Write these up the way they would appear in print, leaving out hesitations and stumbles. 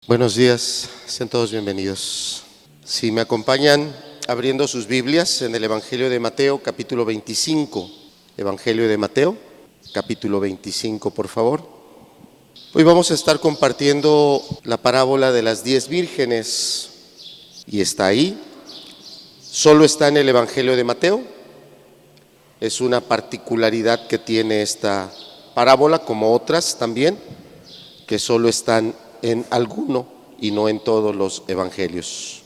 Buenos días, sean todos bienvenidos. Si me acompañan abriendo sus Biblias en el Evangelio de Mateo, capítulo 25. Evangelio de Mateo, capítulo 25, por favor. Hoy vamos a estar compartiendo la parábola de las 10 vírgenes. Y está ahí, solo está en el Evangelio de Mateo. Es una particularidad que tiene esta parábola, como otras también, que solo están en alguno y no en todos los evangelios.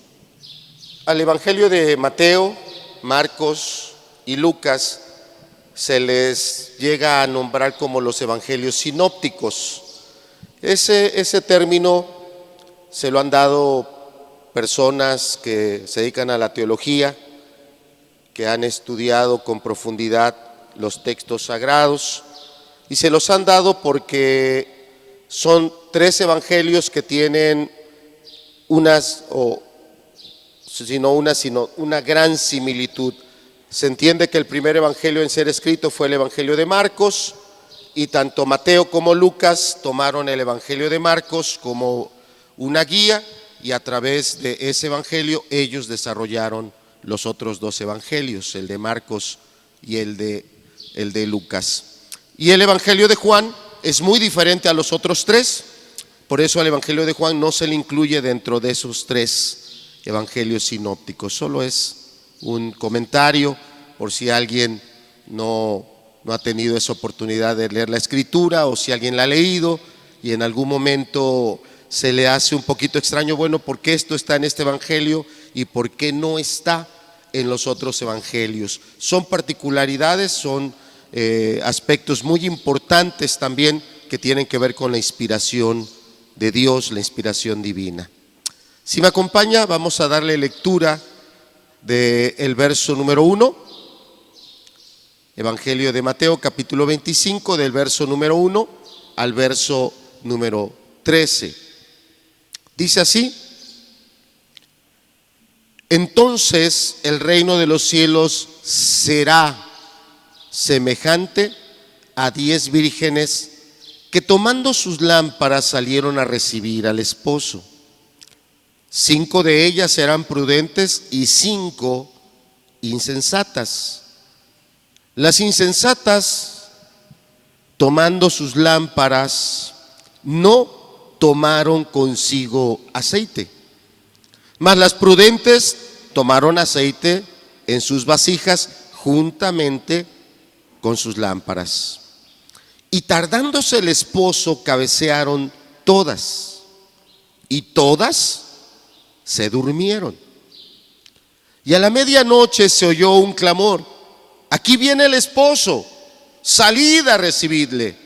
Al Evangelio de Mateo, Marcos y Lucas se les llega a nombrar como los evangelios sinópticos. Ese término se lo han dado personas que se dedican a la teología, que han estudiado con profundidad los textos sagrados, y se los han dado porque son 3 evangelios que tienen una gran similitud. Se entiende que el primer evangelio en ser escrito fue el Evangelio de Marcos, y tanto Mateo como Lucas tomaron el Evangelio de Marcos como una guía, y a través de ese evangelio ellos desarrollaron los otros 2 evangelios, el de Marcos y el de Lucas. Y el Evangelio de Juan es muy diferente a los otros 3, por eso al Evangelio de Juan no se le incluye dentro de esos 3 evangelios sinópticos. Solo es un comentario por si alguien no ha tenido esa oportunidad de leer la Escritura, o si alguien la ha leído y en algún momento se le hace un poquito extraño, bueno, ¿por qué esto está en este evangelio y por qué no está en los otros evangelios? Son particularidades, son aspectos muy importantes también que tienen que ver con la inspiración de Dios, la inspiración divina. Si me acompaña, vamos a darle lectura del verso número 1, Evangelio de Mateo, capítulo 25, del verso número 1 al verso número 13. Dice así: entonces el reino de los cielos será semejante a 10 vírgenes que tomando sus lámparas salieron a recibir al esposo. 5 de ellas eran prudentes y 5 insensatas. Las insensatas, tomando sus lámparas, no tomaron consigo aceite, mas las prudentes tomaron aceite en sus vasijas juntamente con sus lámparas. Y tardándose el esposo, cabecearon todas, y todas se durmieron. Y a la medianoche se oyó un clamor: aquí viene el esposo, salid a recibirle.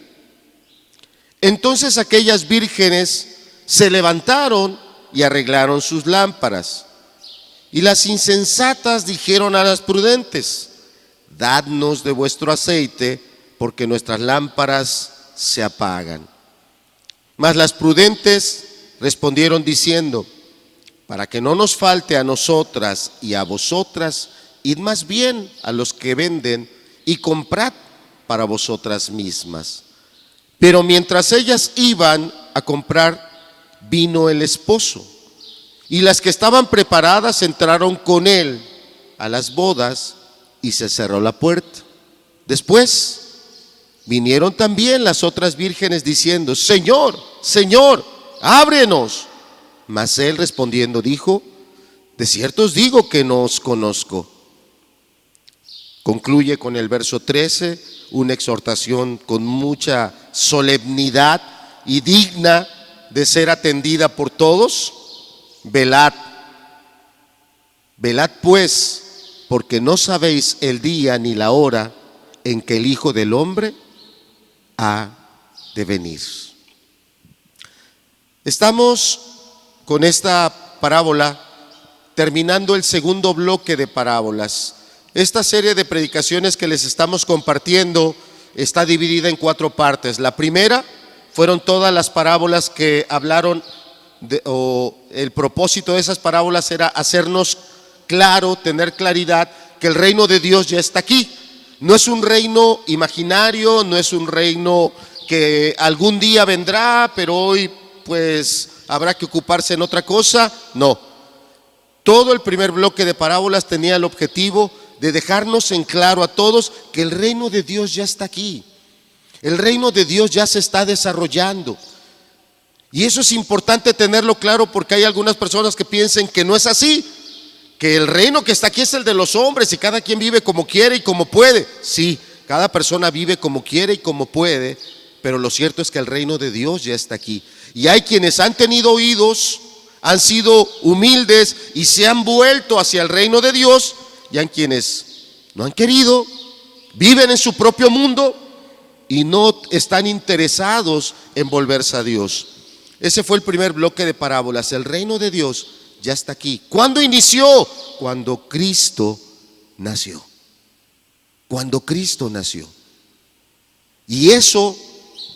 Entonces aquellas vírgenes se levantaron y arreglaron sus lámparas. Y las insensatas dijeron a las prudentes: dadnos de vuestro aceite, porque nuestras lámparas se apagan. Mas las prudentes respondieron diciendo: para que no nos falte a nosotras y a vosotras, id más bien a los que venden y comprad para vosotras mismas. Pero mientras ellas iban a comprar, vino el esposo, y las que estaban preparadas entraron con él a las bodas, y se cerró la puerta. Después vinieron también las otras vírgenes diciendo: Señor, Señor, ábrenos. Mas él respondiendo dijo: de cierto os digo que no os conozco. Concluye con el verso 13, una exhortación con mucha solemnidad y digna de ser atendida por todos. Velad, velad pues, porque no sabéis el día ni la hora en que el Hijo del Hombre ha de venir. Estamos con esta parábola terminando el segundo bloque de parábolas. Esta serie de predicaciones que les estamos compartiendo está dividida en 4 partes. La primera fueron todas las parábolas que hablaron el propósito de esas parábolas era hacernos claro, tener claridad que el reino de Dios ya está aquí. No es un reino imaginario, no es un reino que algún día vendrá, pero hoy pues habrá que ocuparse en otra cosa. No. Todo el primer bloque de parábolas tenía el objetivo de dejarnos en claro a todos que el reino de Dios ya está aquí. El reino de Dios ya se está desarrollando. Y eso es importante tenerlo claro, porque hay algunas personas que piensan que no es así, que el reino que está aquí es el de los hombres y cada quien vive como quiere y como puede. Sí, cada persona vive como quiere y como puede, pero lo cierto es que el reino de Dios ya está aquí. Y hay quienes han tenido oídos, han sido humildes y se han vuelto hacia el reino de Dios, y hay quienes no han querido, viven en su propio mundo y no están interesados en volverse a Dios. Ese fue el primer bloque de parábolas. El reino de Dios ya está aquí. ¿Cuándo inició? Cuando Cristo nació. Cuando Cristo nació. Y eso,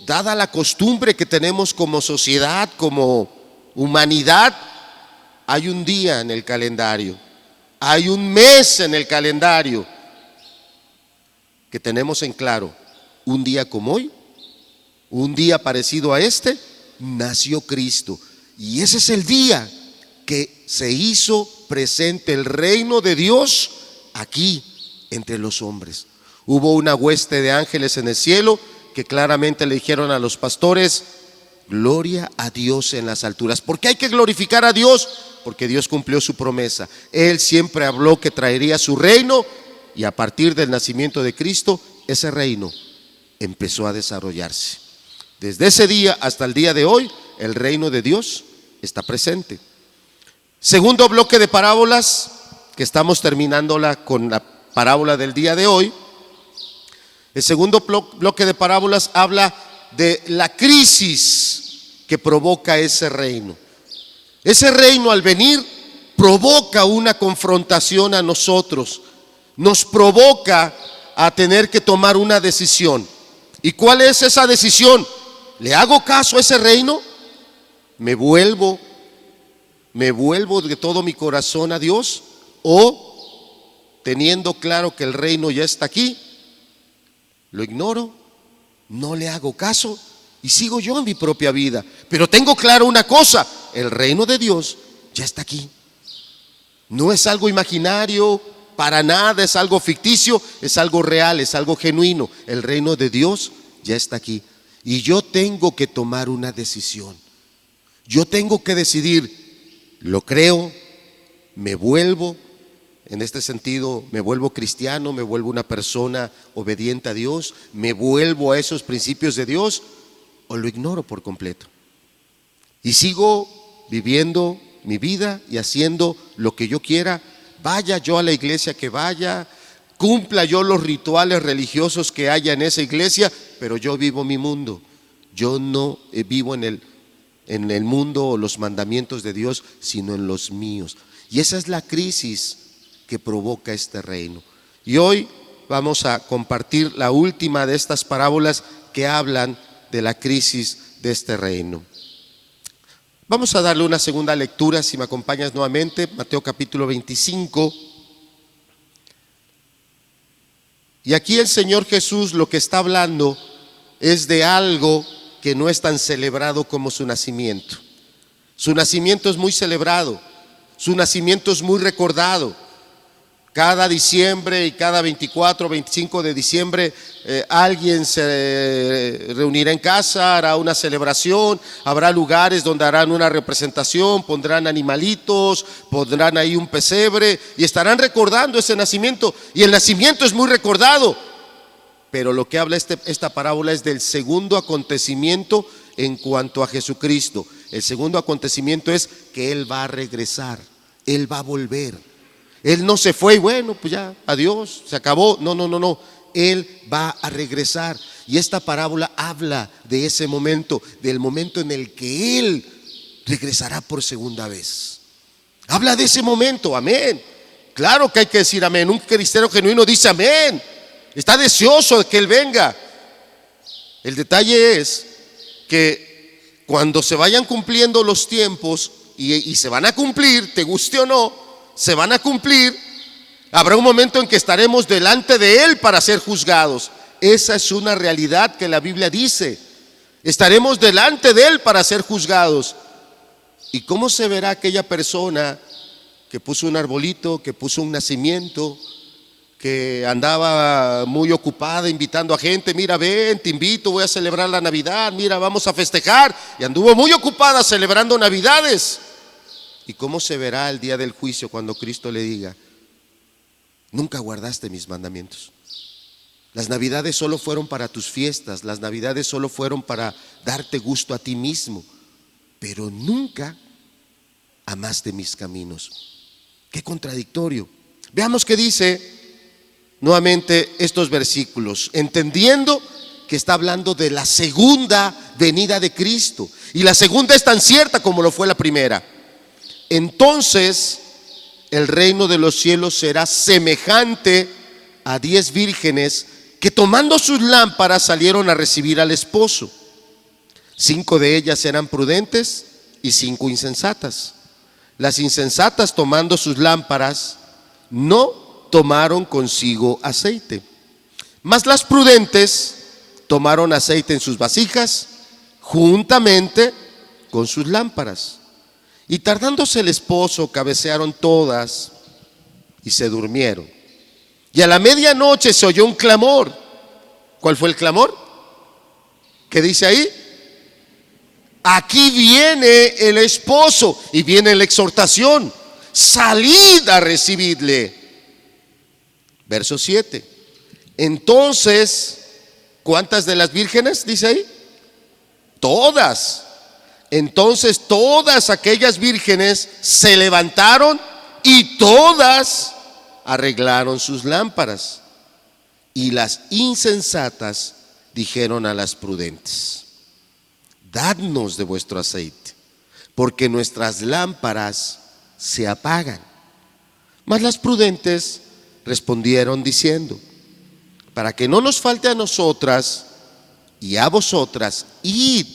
dada la costumbre que tenemos como sociedad, como humanidad, hay un día en el calendario, hay un mes en el calendario que tenemos en claro. Un día como hoy, un día parecido a este, nació Cristo. Y ese es el día que se hizo presente el reino de Dios aquí entre los hombres. Hubo una hueste de ángeles en el cielo que claramente le dijeron a los pastores: gloria a Dios en las alturas. ¿Por qué hay que glorificar a Dios? Porque Dios cumplió su promesa. Él siempre habló que traería su reino, y a partir del nacimiento de Cristo, ese reino empezó a desarrollarse. Desde ese día hasta el día de hoy, el reino de Dios está presente. Segundo bloque de parábolas, que estamos terminándola con la parábola del día de hoy. El segundo bloque de parábolas habla de la crisis que provoca ese reino. Ese reino, al venir, provoca una confrontación a nosotros, nos provoca a tener que tomar una decisión. ¿Y cuál es esa decisión? ¿Le hago caso a ese reino? ¿Me vuelvo de todo mi corazón a Dios? ¿O, teniendo claro que el reino ya está aquí, lo ignoro, no le hago caso y sigo yo en mi propia vida? Pero tengo claro una cosa: el reino de Dios ya está aquí. No es algo imaginario, para nada es algo ficticio, es algo real, es algo genuino. El reino de Dios ya está aquí. Y yo tengo que tomar una decisión. Yo tengo que decidir: lo creo, me vuelvo, en este sentido, me vuelvo cristiano, me vuelvo una persona obediente a Dios, me vuelvo a esos principios de Dios, o lo ignoro por completo. Y sigo viviendo mi vida y haciendo lo que yo quiera, vaya yo a la iglesia que vaya, cumpla yo los rituales religiosos que haya en esa iglesia, pero yo vivo mi mundo. Yo no vivo en el mundo o los mandamientos de Dios, sino en los míos. Y esa es la crisis que provoca este reino. Y hoy vamos a compartir la última de estas parábolas que hablan de la crisis de este reino. Vamos a darle una segunda lectura, si me acompañas nuevamente, Mateo capítulo 25. Y aquí el Señor Jesús lo que está hablando es de algo que no es tan celebrado como su nacimiento. Su nacimiento es muy celebrado, su nacimiento es muy recordado. Cada diciembre y cada 24 o 25 de diciembre alguien se reunirá en casa, hará una celebración, habrá lugares donde harán una representación, pondrán animalitos, pondrán ahí un pesebre y estarán recordando ese nacimiento. Y el nacimiento es muy recordado, pero lo que habla esta parábola es del segundo acontecimiento en cuanto a Jesucristo. El segundo acontecimiento es que Él va a regresar, Él va a volver. Él no se fue y bueno, pues ya, adiós, se acabó. No. Él va a regresar. Y esta parábola habla de ese momento, del momento en el que Él regresará por segunda vez. Habla de ese momento, amén. Claro que hay que decir amén. Un cristiano genuino dice amén. Está deseoso de que Él venga. El detalle es que cuando se vayan cumpliendo los tiempos, y se van a cumplir, te guste o no, se van a cumplir, habrá un momento en que estaremos delante de Él para ser juzgados. Esa es una realidad que la Biblia dice. Estaremos delante de Él para ser juzgados. ¿Y cómo se verá aquella persona que puso un arbolito, que puso un nacimiento, que andaba muy ocupada invitando a gente? Mira, ven, te invito, voy a celebrar la Navidad, mira, vamos a festejar. Y anduvo muy ocupada celebrando Navidades. ¿Y cómo se verá el día del juicio cuando Cristo le diga: nunca guardaste mis mandamientos? Las Navidades solo fueron para tus fiestas, las Navidades solo fueron para darte gusto a ti mismo, pero nunca amaste mis caminos. Qué contradictorio. Veamos qué dice nuevamente estos versículos, entendiendo que está hablando de la segunda venida de Cristo, y la segunda es tan cierta como lo fue la primera. Entonces el reino de los cielos será semejante a 10 vírgenes que, tomando sus lámparas, salieron a recibir al esposo. 5 de ellas eran prudentes y 5 insensatas. Las insensatas, tomando sus lámparas, no tomaron consigo aceite, mas las prudentes tomaron aceite en sus vasijas juntamente con sus lámparas. Y tardándose el esposo, cabecearon todas y se durmieron. Y a la medianoche se oyó un clamor. ¿Cuál fue el clamor? ¿Qué dice ahí? Aquí viene el esposo. Y viene la exhortación: salid a recibirle. Verso 7. Entonces, ¿cuántas de las vírgenes dice ahí? Todas. Entonces todas aquellas vírgenes se levantaron y todas arreglaron sus lámparas. Y las insensatas dijeron a las prudentes: dadnos de vuestro aceite, porque nuestras lámparas se apagan. Mas las prudentes respondieron diciendo: para que no nos falte a nosotras y a vosotras, id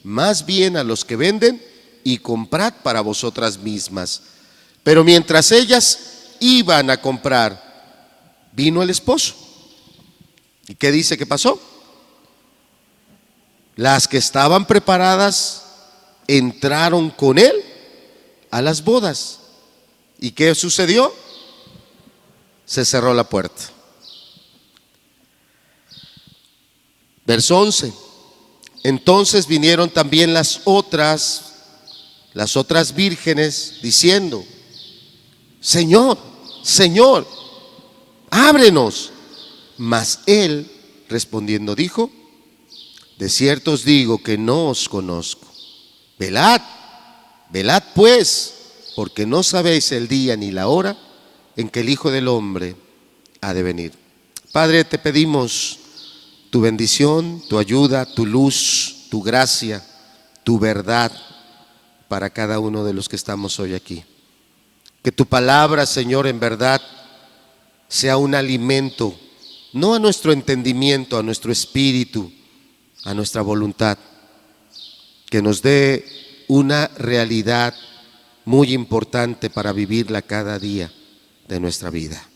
más bien a los que venden y comprad para vosotras mismas. Pero mientras ellas iban a comprar, vino el esposo. ¿Y qué dice que pasó? Las que estaban preparadas entraron con él a las bodas. ¿Y qué sucedió? Se cerró la puerta. Verso 11. Entonces vinieron también las otras vírgenes, diciendo: Señor, Señor, ábrenos. Mas él respondiendo dijo: de cierto os digo que no os conozco. Velad, velad pues, porque no sabéis el día ni la hora en que el Hijo del Hombre ha de venir. Padre, te pedimos tu bendición, tu ayuda, tu luz, tu gracia, tu verdad para cada uno de los que estamos hoy aquí. Que tu palabra, Señor, en verdad sea un alimento, no a nuestro entendimiento, a nuestro espíritu, a nuestra voluntad. Que nos dé una realidad muy importante para vivirla cada día de nuestra vida.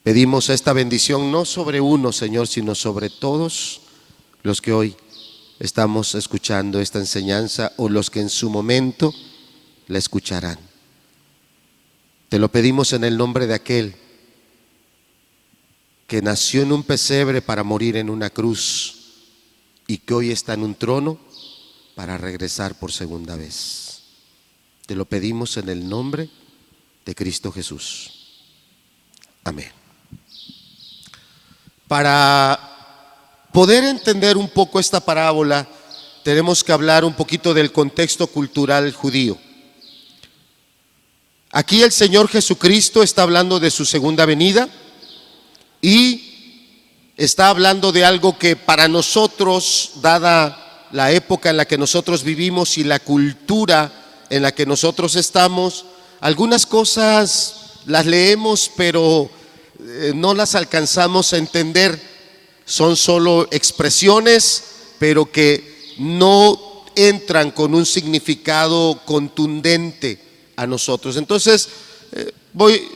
Pedimos esta bendición no sobre uno, Señor, sino sobre todos los que hoy estamos escuchando esta enseñanza o los que en su momento la escucharán. Te lo pedimos en el nombre de aquel que nació en un pesebre para morir en una cruz y que hoy está en un trono para regresar por segunda vez. Te lo pedimos en el nombre de Cristo Jesús. Amén. Para poder entender un poco esta parábola, tenemos que hablar un poquito del contexto cultural judío. Aquí el Señor Jesucristo está hablando de su segunda venida y está hablando de algo que para nosotros, dada la época en la que nosotros vivimos y la cultura en la que nosotros estamos, algunas cosas las leemos pero no las alcanzamos a entender. Son solo expresiones, pero que no entran con un significado contundente a nosotros. Entonces,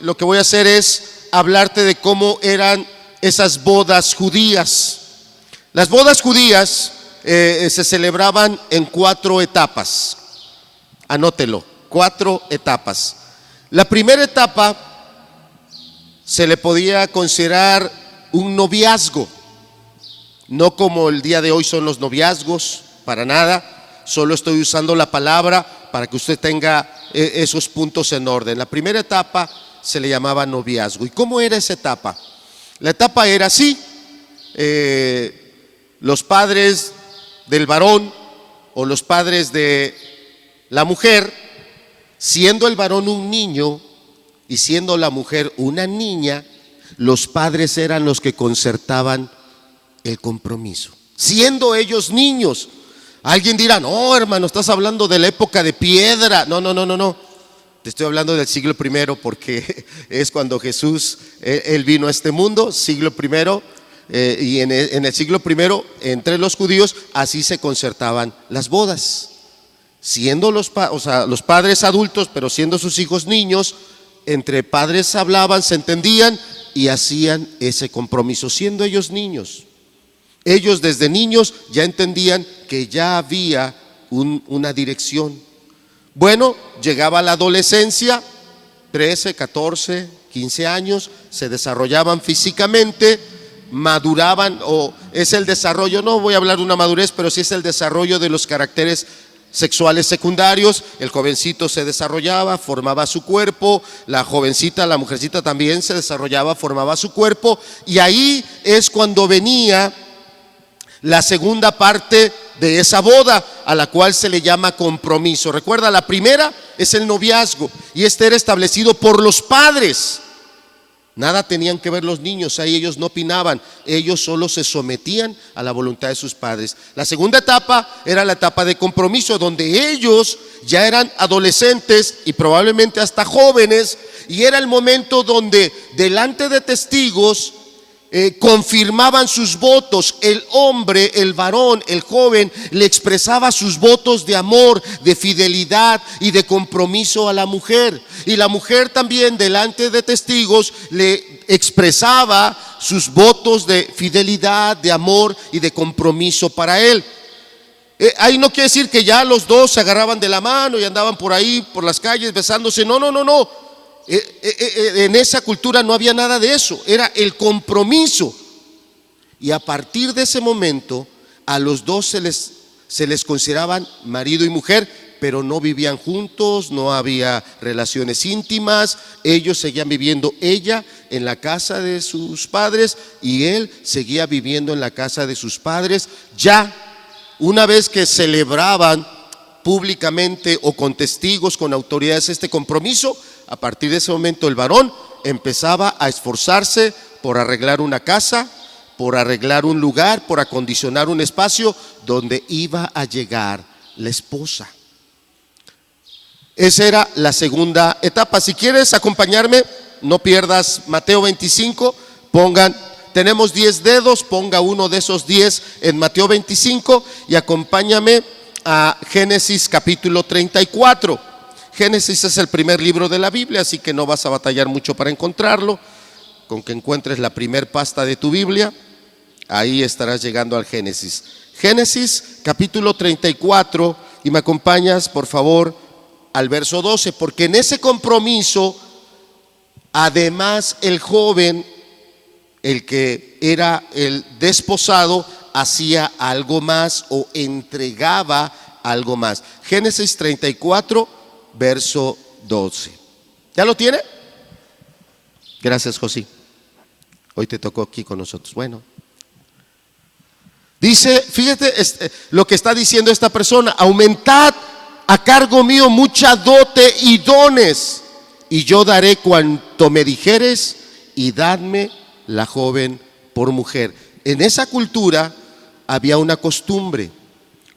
lo que voy a hacer es hablarte de cómo eran esas bodas judías. Las bodas judías se celebraban en 4 etapas. Anótelo, 4 etapas. La primera etapa se le podía considerar un noviazgo, no como el día de hoy son los noviazgos, para nada, solo estoy usando la palabra para que usted tenga esos puntos en orden. La primera etapa se le llamaba noviazgo. ¿Y cómo era esa etapa? La etapa era así, los padres del varón o los padres de la mujer, siendo el varón un niño y siendo la mujer una niña, los padres eran los que concertaban el compromiso, siendo ellos niños. Alguien dirá, no hermano, estás hablando de la época de piedra. No, te estoy hablando del siglo I, porque es cuando Jesús, él vino a este mundo, siglo I, y en el siglo I, entre los judíos, así se concertaban las bodas, siendo los padres adultos, pero siendo sus hijos niños, entre padres hablaban, se entendían y hacían ese compromiso, siendo ellos niños. Ellos desde niños ya entendían que ya había una dirección. Bueno, llegaba la adolescencia, 13, 14, 15 años, se desarrollaban físicamente, maduraban, o es el desarrollo, no voy a hablar de una madurez, pero sí es el desarrollo de los caracteres sexuales secundarios. El jovencito se desarrollaba, formaba su cuerpo, la jovencita, la mujercita también se desarrollaba, formaba su cuerpo, y ahí es cuando venía la segunda parte de esa boda, a la cual se le llama compromiso. Recuerda, la primera es el noviazgo, y este era establecido por los padres. Nada tenían que ver los niños, ahí ellos no opinaban, ellos solo se sometían a la voluntad de sus padres. La segunda etapa era la etapa de compromiso, donde ellos ya eran adolescentes y probablemente hasta jóvenes, y era el momento donde delante de testigos confirmaban sus votos. El hombre, el varón, el joven le expresaba sus votos de amor, de fidelidad y de compromiso a la mujer, y la mujer también delante de testigos le expresaba sus votos de fidelidad, de amor y de compromiso para él. Ahí no quiere decir que ya los dos se agarraban de la mano y andaban por ahí por las calles besándose, no. En esa cultura no había nada de eso, era el compromiso. Y a partir de ese momento a los dos se les consideraban marido y mujer, pero no vivían juntos, no había relaciones íntimas. Ellos seguían viviendo, ella en la casa de sus padres y él seguía viviendo en la casa de sus padres. Ya una vez que celebraban públicamente o con testigos, con autoridades este compromiso, a partir de ese momento el varón empezaba a esforzarse por arreglar una casa, por arreglar un lugar, por acondicionar un espacio donde iba a llegar la esposa. Esa era la segunda etapa. Si quieres acompañarme, no pierdas Mateo 25, tenemos 10 dedos, ponga uno de esos 10 en Mateo 25 y acompáñame a Génesis capítulo 34. Génesis es el primer libro de la Biblia, así que no vas a batallar mucho para encontrarlo. Con que encuentres la primer pasta de tu Biblia, ahí estarás llegando al Génesis. Génesis capítulo 34, y me acompañas por favor al verso 12, porque en ese compromiso, además el joven, el que era el desposado, hacía algo más o entregaba algo más. Génesis 34, verso 12. ¿Ya lo tiene? Gracias, José. Hoy te tocó aquí con nosotros. Bueno, dice, fíjate lo que está diciendo esta persona: aumentad a cargo mío mucha dote y dones, y yo daré cuanto me dijeres, y dadme la joven por mujer. En esa cultura había una costumbre.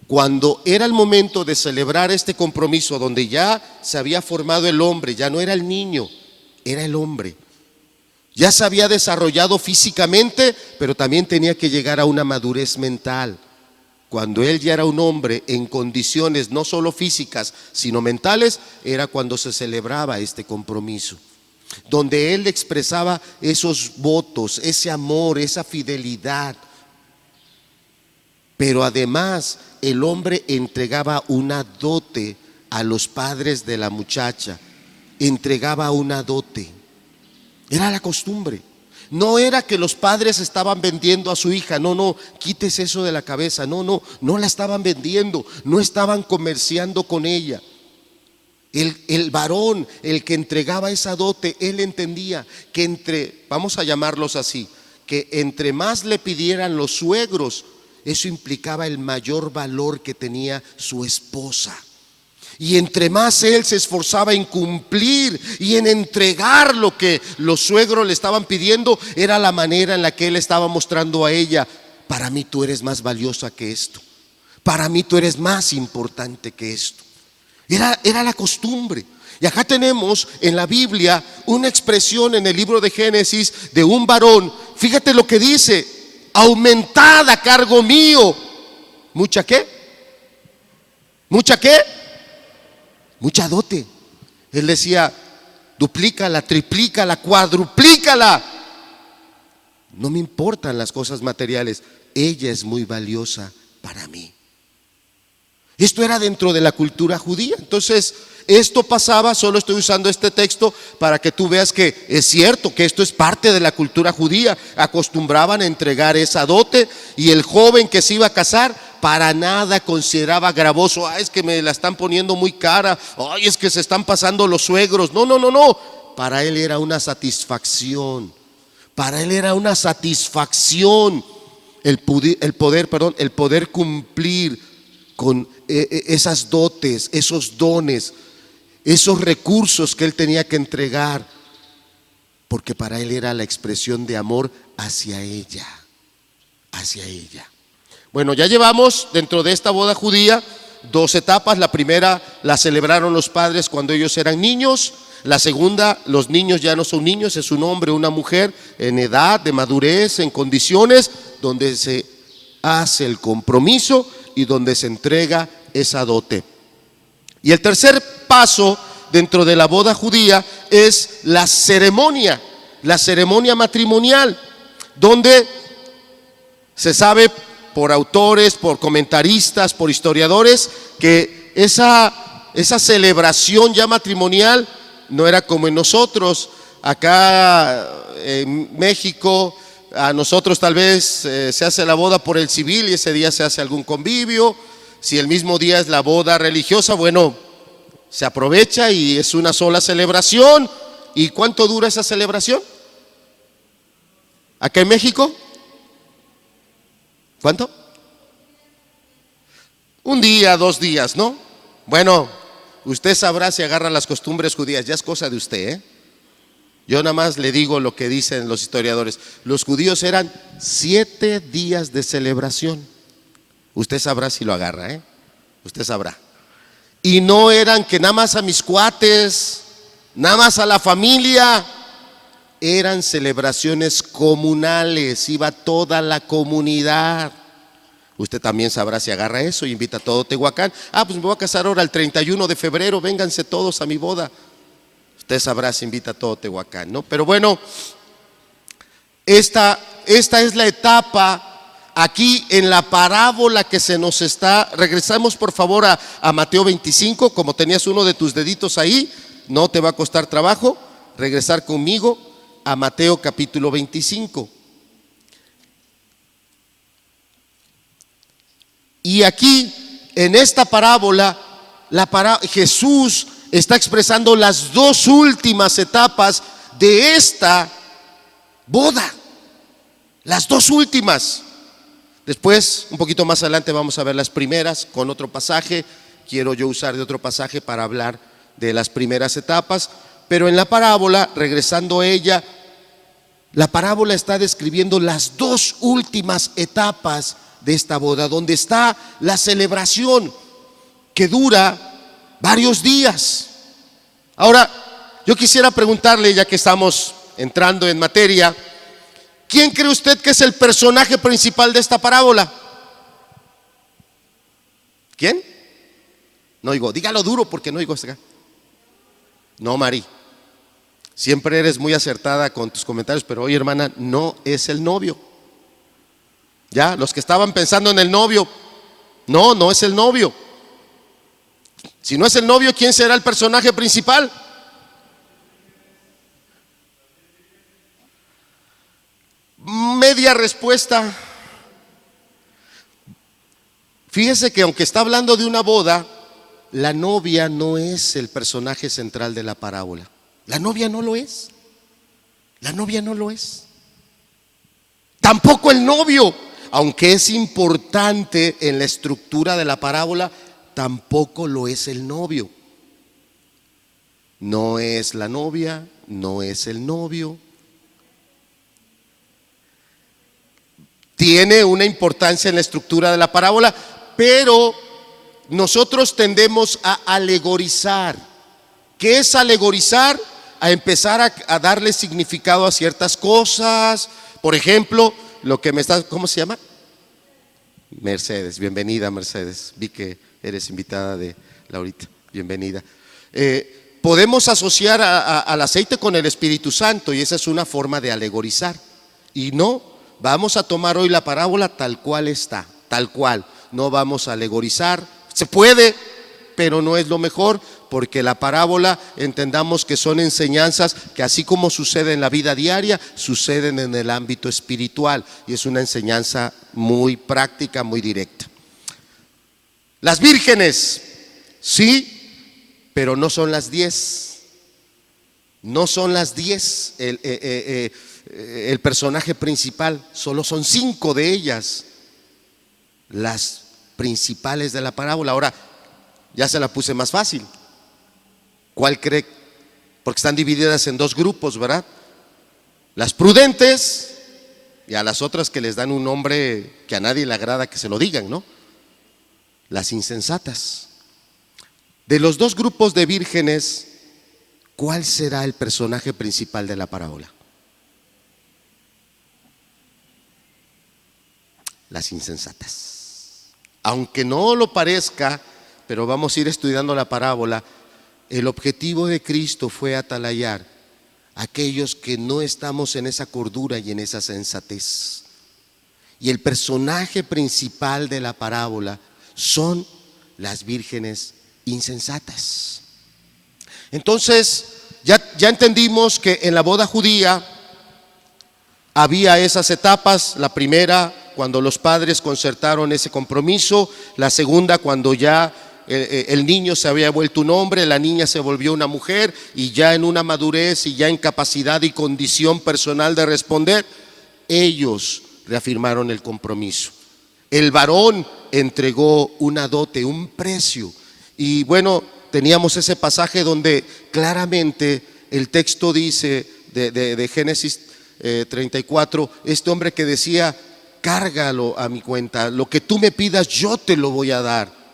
Cuando era el momento de celebrar este compromiso, donde ya se había formado el hombre, ya no era el niño, era el hombre. Ya se había desarrollado físicamente, pero también tenía que llegar a una madurez mental. Cuando él ya era un hombre en condiciones no solo físicas, sino mentales, era cuando se celebraba este compromiso, donde él expresaba esos votos, ese amor, esa fidelidad. Pero además el hombre entregaba una dote a los padres de la muchacha entregaba una dote. Era la costumbre. No era que los padres estaban vendiendo a su hija, no, quites eso de la cabeza, no la estaban vendiendo, no estaban comerciando con ella. El varón, el que entregaba esa dote, él entendía que vamos a llamarlos así, que entre más le pidieran los suegros, eso implicaba el mayor valor que tenía su esposa. Y entre más él se esforzaba en cumplir y en entregar lo que los suegros le estaban pidiendo, era la manera en la que él estaba mostrando a ella: para mí tú eres más valiosa que esto, para mí tú eres más importante que esto. Era la costumbre. Y acá tenemos en la Biblia una expresión en el libro de Génesis de un varón. Fíjate lo que dice: aumentad a cargo mío. ¿Mucha qué? ¿Mucha qué? Mucha dote. Él decía: duplícala, triplícala, cuadruplícala. No me importan las cosas materiales, ella es muy valiosa para mí. Esto era dentro de la cultura judía. Entonces, esto pasaba, solo estoy usando este texto para que tú veas que es cierto que esto es parte de la cultura judía. Acostumbraban a entregar esa dote, y el joven que se iba a casar para nada consideraba gravoso: es que me la están poniendo muy cara, es que se están pasando los suegros. No. Para él era una satisfacción. Para él era una satisfacción el poder cumplir con esas dotes, esos dones, esos recursos que él tenía que entregar, porque para él era la expresión de amor hacia ella. Bueno, ya llevamos dentro de esta boda judía 2 etapas. La primera la celebraron los padres cuando ellos eran niños. La segunda, los niños ya no son niños, es un hombre o una mujer en edad de madurez, en condiciones donde se hace el compromiso y donde se entrega esa dote. Y el tercer paso dentro de la boda judía es la ceremonia matrimonial, donde se sabe por autores, por comentaristas, por historiadores, que esa celebración ya matrimonial no era como en nosotros. Acá en México, a nosotros tal vez se hace la boda por el civil y ese día se hace algún convivio. Si el mismo día es la boda religiosa, bueno, se aprovecha y es una sola celebración. ¿Y cuánto dura esa celebración? Acá en México, ¿cuánto? 1 día, 2 días, ¿no? Bueno, usted sabrá si agarra las costumbres judías, ya es cosa de usted, Yo nada más le digo lo que dicen los historiadores. Los judíos eran 7 días de celebración. Usted sabrá si lo agarra, Usted sabrá. Y no eran que nada más a mis cuates, nada más a la familia. Eran celebraciones comunales, iba toda la comunidad. Usted también sabrá si agarra eso y invita a todo Tehuacán. Pues me voy a casar ahora el 31 de febrero, vénganse todos a mi boda. Usted sabrá si invita a todo Tehuacán, ¿no? Pero bueno, esta es la etapa aquí en la parábola que se nos está. Regresamos por favor a Mateo 25, como tenías uno de tus deditos ahí, no te va a costar trabajo regresar conmigo a Mateo capítulo 25. Y aquí, en esta parábola, Jesús está expresando las 2 últimas etapas de esta boda. Las 2 últimas. Después, un poquito más adelante, vamos a ver las primeras con otro pasaje. Quiero yo usar de otro pasaje para hablar de las primeras etapas. Pero en la parábola, regresando a ella, la parábola está describiendo las 2 últimas etapas de esta boda, donde está la celebración que dura varios días. Ahora, yo quisiera preguntarle, ya que estamos entrando en materia, ¿quién cree usted que es el personaje principal de esta parábola? ¿Quién? No oigo, dígalo duro porque no oigo hasta acá. No, Mari, siempre eres muy acertada con tus comentarios, pero hoy, hermana, no es el novio. Ya, los que estaban pensando en el novio, no es el novio. Si no es el novio, ¿quién será el personaje principal? Media respuesta. Fíjese que aunque está hablando de una boda, la novia no es el personaje central de la parábola. La novia no lo es. La novia no lo es. Tampoco el novio, aunque es importante en la estructura de la parábola, tampoco lo es el novio. No es la novia, no es el novio. Tiene una importancia en la estructura de la parábola, pero nosotros tendemos a alegorizar. ¿Qué es alegorizar? A empezar a darle significado a ciertas cosas. Por ejemplo, lo que me está, ¿cómo se llama? Mercedes, bienvenida Mercedes. Vi que eres invitada de Laurita, bienvenida. Podemos asociar al aceite con el Espíritu Santo y esa es una forma de alegorizar. Y no, vamos a tomar hoy la parábola tal cual está, tal cual. No vamos a alegorizar. Se puede, pero no es lo mejor, porque la parábola entendamos que son enseñanzas que así como sucede en la vida diaria, suceden en el ámbito espiritual y es una enseñanza muy práctica, muy directa. Las vírgenes, sí, pero no son las 10. No son las 10 el personaje principal, solo son 5 de ellas, las principales de la parábola. Ahora, ya se la puse más fácil. ¿Cuál cree? Porque están divididas en 2 grupos, ¿verdad? Las prudentes y a las otras que les dan un nombre que a nadie le agrada que se lo digan, ¿no? Las insensatas. De los 2 grupos de vírgenes, ¿cuál será el personaje principal de la parábola? Las insensatas. Aunque no lo parezca, pero vamos a ir estudiando la parábola. El objetivo de Cristo fue atalayar a aquellos que no estamos en esa cordura y en esa sensatez. Y el personaje principal de la parábola son las vírgenes insensatas. Entonces, ya entendimos que en la boda judía había esas etapas. La primera, cuando los padres concertaron ese compromiso. La segunda, cuando ya el niño se había vuelto un hombre, la niña se volvió una mujer y ya en una madurez y ya en capacidad y condición personal de responder, ellos reafirmaron el compromiso. El varón entregó una dote, un precio. Y bueno, teníamos ese pasaje donde claramente el texto dice de Génesis 34, este hombre que decía: cárgalo a mi cuenta, lo que tú me pidas yo te lo voy a dar.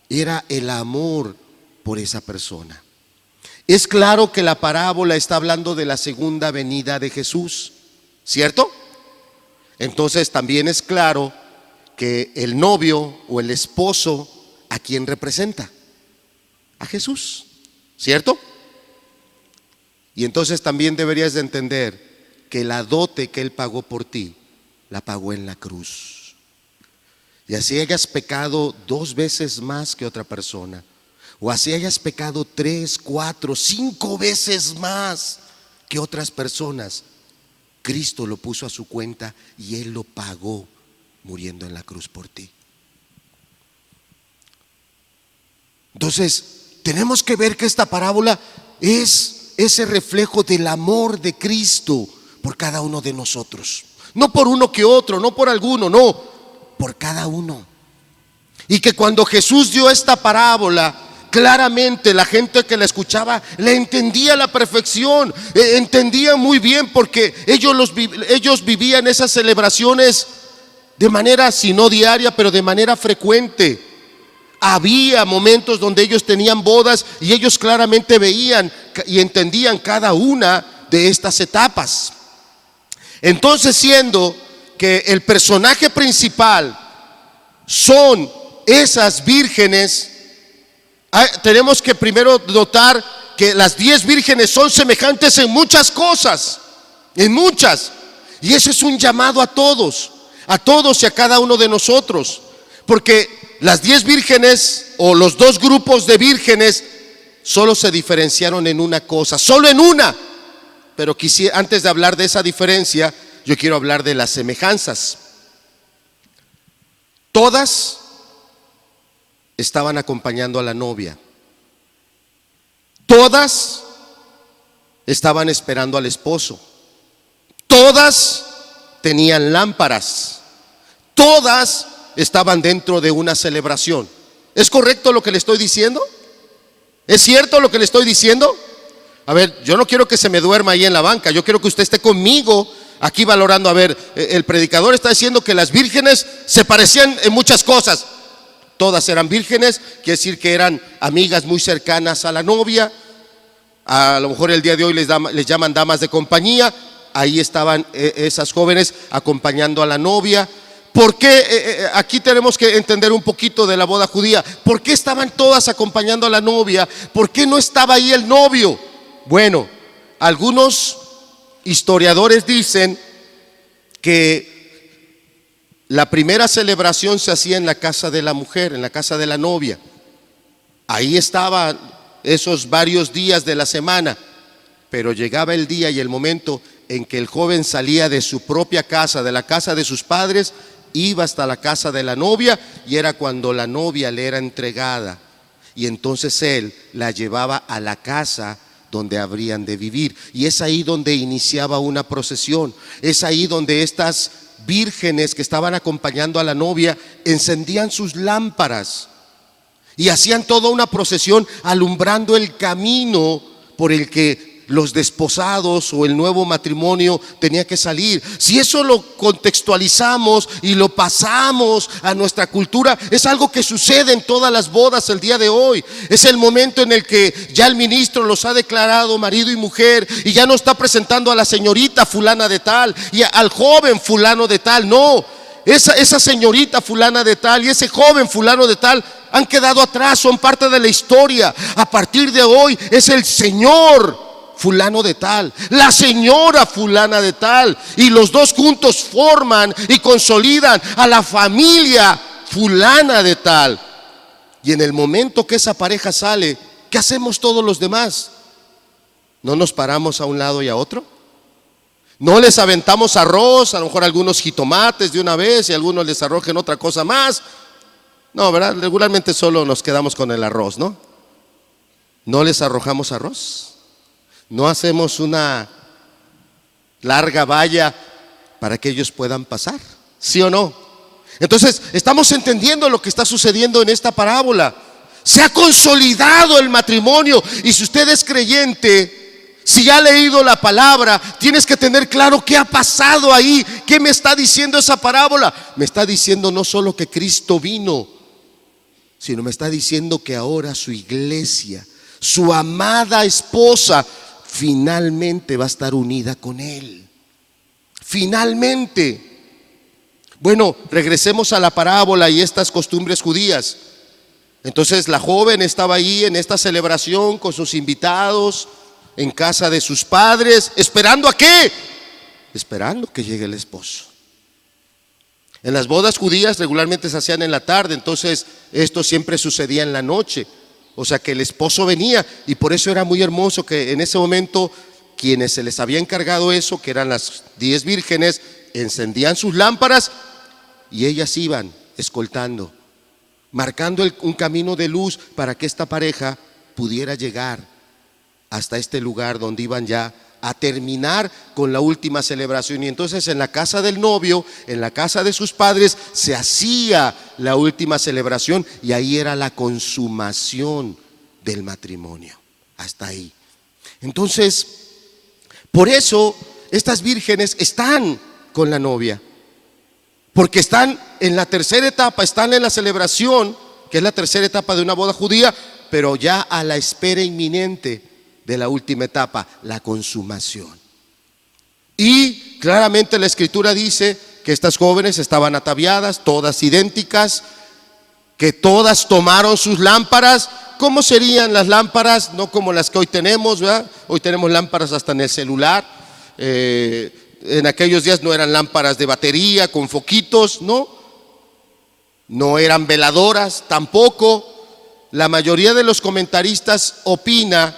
Era el amor por esa persona. Es claro que la parábola está hablando de la segunda venida de Jesús, ¿cierto? Entonces también es claro que el novio o el esposo, ¿a quién representa? A Jesús, ¿cierto? Y entonces también deberías de entender que la dote que Él pagó por ti, la pagó en la cruz. Y así hayas pecado 2 veces más que otra persona, o así hayas pecado 3, 4, 5 veces más que otras personas, Cristo lo puso a su cuenta y Él lo pagó muriendo en la cruz por ti. Entonces, tenemos que ver que esta parábola es ese reflejo del amor de Cristo por cada uno de nosotros. No por uno que otro, no por alguno, no, por cada uno. Y que cuando Jesús dio esta parábola, claramente la gente que la escuchaba la entendía a la perfección, entendía muy bien, porque ellos vivían esas celebraciones de manera, si no diaria, pero de manera frecuente. Había momentos donde ellos tenían bodas y ellos claramente veían y entendían cada una de estas etapas. Entonces, siendo que el personaje principal son esas vírgenes, tenemos que primero notar que las 10 vírgenes son semejantes en muchas cosas, en muchas. Y ese es un llamado a todos y a cada uno de nosotros. porque las 10 vírgenes o los dos grupos de vírgenes solo se diferenciaron en una cosa, solo en una. Pero antes de hablar de esa diferencia, yo quiero hablar de las semejanzas. Todas estaban acompañando a la novia. Todas estaban esperando al esposo. Todas tenían lámparas. Todas estaban dentro de una celebración. ¿Es correcto lo que le estoy diciendo? ¿Es cierto lo que le estoy diciendo? A ver, yo no quiero que se me duerma ahí en la banca. Yo quiero que usted esté conmigo aquí valorando. A ver, el predicador está diciendo que las vírgenes se parecían en muchas cosas. Todas eran vírgenes, quiere decir que eran amigas muy cercanas a la novia. A lo mejor el día de hoy les llaman damas de compañía. Ahí estaban esas jóvenes acompañando a la novia. ¿Por qué? Aquí tenemos que entender un poquito de la boda judía. ¿Por qué estaban todas acompañando a la novia? ¿Por qué no estaba ahí el novio? Bueno, algunos historiadores dicen que la primera celebración se hacía en la casa de la mujer, en la casa de la novia. Ahí estaban esos varios días de la semana, pero llegaba el día y el momento en que el joven salía de su propia casa, de la casa de sus padres, iba hasta la casa de la novia, y era cuando la novia le era entregada, y entonces él la llevaba a la casa donde habrían de vivir. Y es ahí donde iniciaba una procesión. Es ahí donde estas vírgenes que estaban acompañando a la novia encendían sus lámparas y hacían toda una procesión alumbrando el camino por el que los desposados o el nuevo matrimonio tenía que salir. Si eso lo contextualizamos y lo pasamos a nuestra cultura, es algo que sucede en todas las bodas el día de hoy. Es el momento en el que ya el ministro los ha declarado marido y mujer, y ya no está presentando a la señorita fulana de tal y al joven fulano de tal. No, esa señorita fulana de tal y ese joven fulano de tal han quedado atrás, son parte de la historia. A partir de hoy es el señor fulano de tal, la señora fulana de tal, y los dos juntos forman y consolidan a la familia fulana de tal. Y en el momento que esa pareja sale, ¿qué hacemos todos los demás? ¿No nos paramos a un lado y a otro? ¿No les aventamos arroz, a lo mejor algunos jitomates de una vez y algunos les arrojen otra cosa más? No, ¿verdad? Regularmente solo nos quedamos con el arroz, ¿no? ¿No les arrojamos arroz? ¿No hacemos una larga valla para que ellos puedan pasar? ¿Sí o no? Entonces, estamos entendiendo lo que está sucediendo en esta parábola. Se ha consolidado el matrimonio, y si usted es creyente, si ha leído la palabra, tienes que tener claro qué ha pasado ahí. ¿Qué me está diciendo esa parábola? Me está diciendo no solo que Cristo vino, sino me está diciendo que ahora su iglesia, su amada esposa, finalmente va a estar unida con Él. Finalmente. Bueno, regresemos a la parábola y estas costumbres judías. Entonces la joven estaba ahí en esta celebración con sus invitados, en casa de sus padres, ¿esperando a qué? Esperando que llegue el esposo. En las bodas judías regularmente se hacían en la tarde, entonces esto siempre sucedía en la noche. O sea que el esposo venía, y por eso era muy hermoso que en ese momento quienes se les había encargado eso, que eran las 10 vírgenes, encendían sus lámparas y ellas iban escoltando, marcando un camino de luz para que esta pareja pudiera llegar hasta este lugar donde iban ya a terminar con la última celebración. Y entonces en la casa del novio, en la casa de sus padres, se hacía la última celebración, y ahí era la consumación del matrimonio. Hasta ahí. Entonces, por eso estas vírgenes están con la novia, porque están en la tercera etapa, están en la celebración, que es la tercera etapa de una boda judía, pero ya a la espera inminente de la última etapa, la consumación. Y claramente la escritura dice que estas jóvenes estaban ataviadas, todas idénticas, que todas tomaron sus lámparas. ¿Cómo serían las lámparas? No como las que hoy tenemos, ¿verdad? Hoy tenemos lámparas hasta en el celular. En aquellos días no eran lámparas de batería con foquitos, ¿no? no eran veladoras tampoco. La mayoría de los comentaristas opina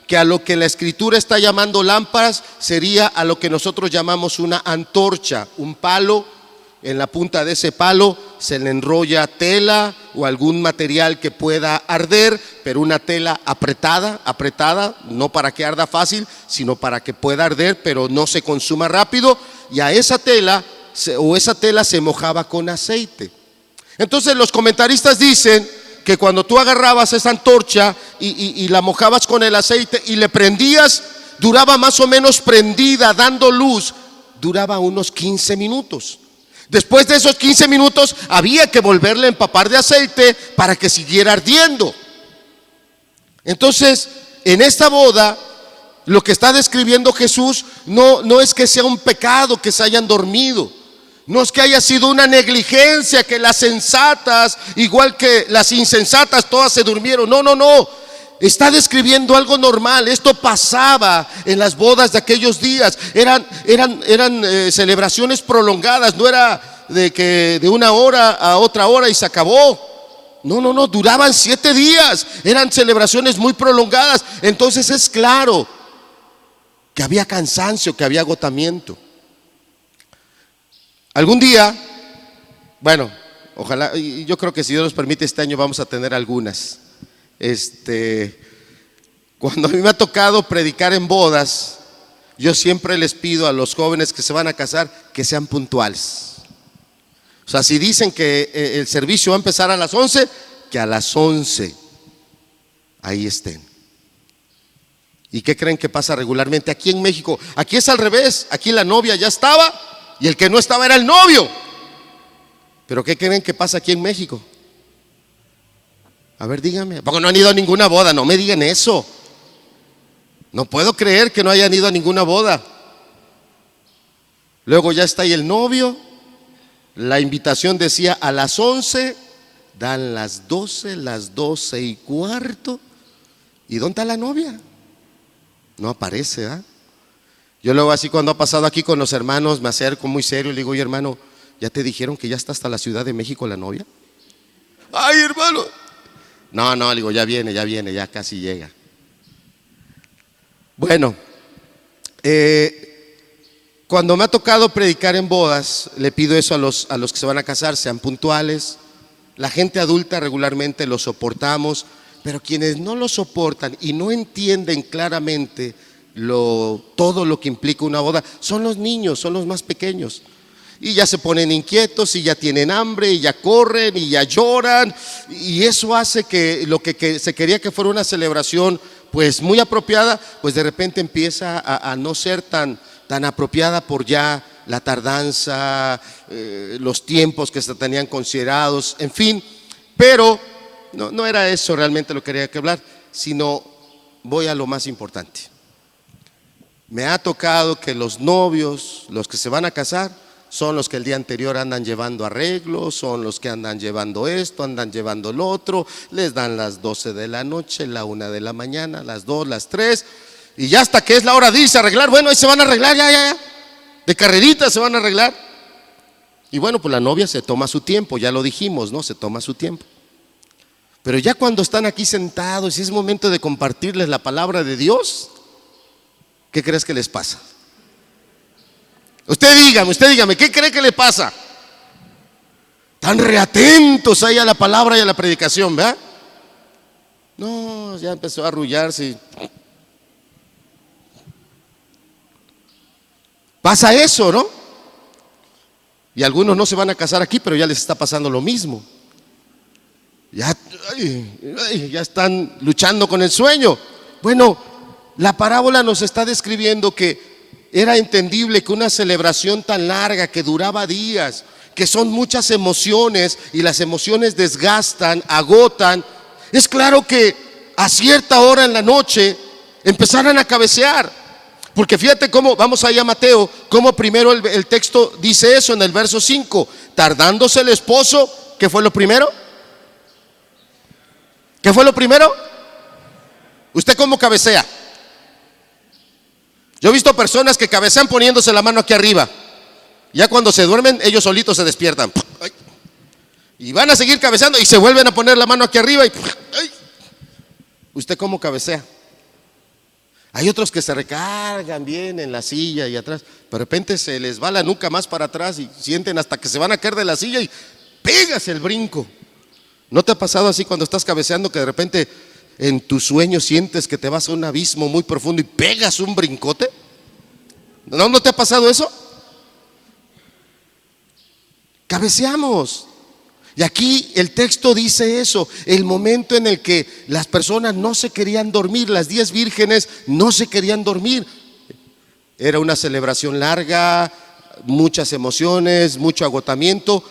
que a lo que la Escritura está llamando lámparas sería a lo que nosotros llamamos una antorcha, un palo. En la punta de ese palo se le enrolla tela o algún material que pueda arder, pero una tela apretada, no para que arda fácil, sino para que pueda arder, pero no se consuma rápido. Y a esa tela se mojaba con aceite. Entonces los comentaristas dicen que cuando tú agarrabas esa antorcha y la mojabas con el aceite y le prendías, duraba más o menos prendida, dando luz, duraba unos 15 minutos. Después de esos 15 minutos había que volverle a empapar de aceite para que siguiera ardiendo. Entonces, en esta boda, lo que está describiendo Jesús no es que sea un pecado que se hayan dormido. No es que haya sido una negligencia, que las sensatas, igual que las insensatas, todas se durmieron. No. Está describiendo algo normal. Esto pasaba en las bodas de aquellos días. Eran celebraciones prolongadas. No era de una hora a otra hora y se acabó. No, duraban 7 días. Eran celebraciones muy prolongadas. Entonces es claro que había cansancio, que había agotamiento. Algún día, bueno, ojalá, yo creo que si Dios nos permite este año vamos a tener algunas. Cuando a mí me ha tocado predicar en bodas, yo siempre les pido a los jóvenes que se van a casar que sean puntuales. O sea, si dicen que el servicio va a empezar a las 11, que a las 11 ahí estén. ¿Y qué creen que pasa regularmente aquí en México? Aquí es al revés, aquí la novia ya estaba y el que no estaba era el novio. Pero ¿qué creen que pasa aquí en México? A ver, díganme, porque no han ido a ninguna boda, no me digan eso. No puedo creer que no hayan ido a ninguna boda. Luego ya está ahí el novio, la invitación decía a las 11, dan las 12, las 12:15. ¿Y dónde está la novia? No aparece, ¿ah? Yo luego así cuando ha pasado aquí con los hermanos me acerco muy serio y le digo, oye hermano, ¿ya te dijeron que ya está hasta la Ciudad de México la novia? Ay hermano. No, le digo, ya viene, ya casi llega. Bueno, cuando me ha tocado predicar en bodas, le pido eso a los que se van a casar, sean puntuales. La gente adulta regularmente lo soportamos, pero quienes no lo soportan y no entienden claramente todo lo que implica una boda, son los niños, son los más pequeños. Y ya se ponen inquietos y ya tienen hambre y ya corren y ya lloran. Y eso hace que lo que se quería que fuera una celebración pues muy apropiada, pues de repente empieza a no ser tan apropiada por ya la tardanza, los tiempos que se tenían considerados, en fin. Pero no era eso realmente lo que quería hablar, sino voy a lo más importante. Me ha tocado que los novios, los que se van a casar, son los que el día anterior andan llevando arreglos, son los que andan llevando esto, andan llevando lo otro, les dan las 12 de la noche, la 1 de la mañana, las 2, las 3, y ya hasta que es la hora de irse a arreglar, bueno, ahí se van a arreglar, ya, de carrerita se van a arreglar. Y bueno, pues la novia se toma su tiempo, ya lo dijimos, ¿no? Se toma su tiempo. Pero ya cuando están aquí sentados y es momento de compartirles la palabra de Dios, ¿qué crees que les pasa? Usted dígame, ¿qué cree que le pasa? Están reatentos ahí a la palabra y a la predicación, ¿verdad? No, ya empezó a arrullarse. Pasa eso, ¿no? Y algunos no se van a casar aquí, pero ya les está pasando lo mismo. Ya están luchando con el sueño. Bueno, la parábola nos está describiendo que era entendible que una celebración tan larga, que duraba días, que son muchas emociones y las emociones desgastan, agotan. Es claro que a cierta hora en la noche empezaran a cabecear. Porque fíjate cómo, vamos allá a Mateo, cómo primero el texto dice eso en el verso 5. Tardándose el esposo, ¿qué fue lo primero? ¿Qué fue lo primero? ¿Usted cómo cabecea? Yo he visto personas que cabecean poniéndose la mano aquí arriba. Ya cuando se duermen, ellos solitos se despiertan. Y van a seguir cabeceando y se vuelven a poner la mano aquí arriba y ¡ay! ¿Usted cómo cabecea? Hay otros que se recargan bien en la silla y atrás, de repente se les va la nuca más para atrás y sienten hasta que se van a caer de la silla y pegas el brinco. ¿No te ha pasado así cuando estás cabeceando que de repente en tu sueño sientes que te vas a un abismo muy profundo y pegas un brincote? ¿No te ha pasado eso? Cabeceamos. Y aquí el texto dice eso, el momento en el que las personas no se querían dormir, las 10 vírgenes no se querían dormir. Era una celebración larga, muchas emociones, mucho agotamiento.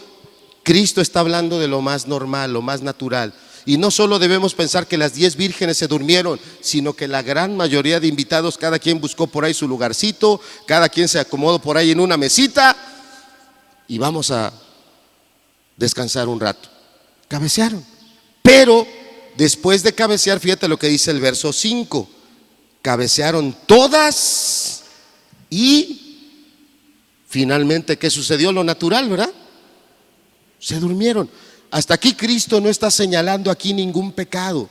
Cristo está hablando de lo más normal, lo más natural. Y no solo debemos pensar que las 10 vírgenes se durmieron, sino que la gran mayoría de invitados, cada quien buscó por ahí su lugarcito, cada quien se acomodó por ahí en una mesita y vamos a descansar un rato. Cabecearon. Pero después de cabecear, fíjate lo que dice el verso 5. Cabecearon todas y finalmente, ¿qué sucedió? Lo natural, ¿verdad? Se durmieron. Hasta aquí Cristo no está señalando aquí ningún pecado.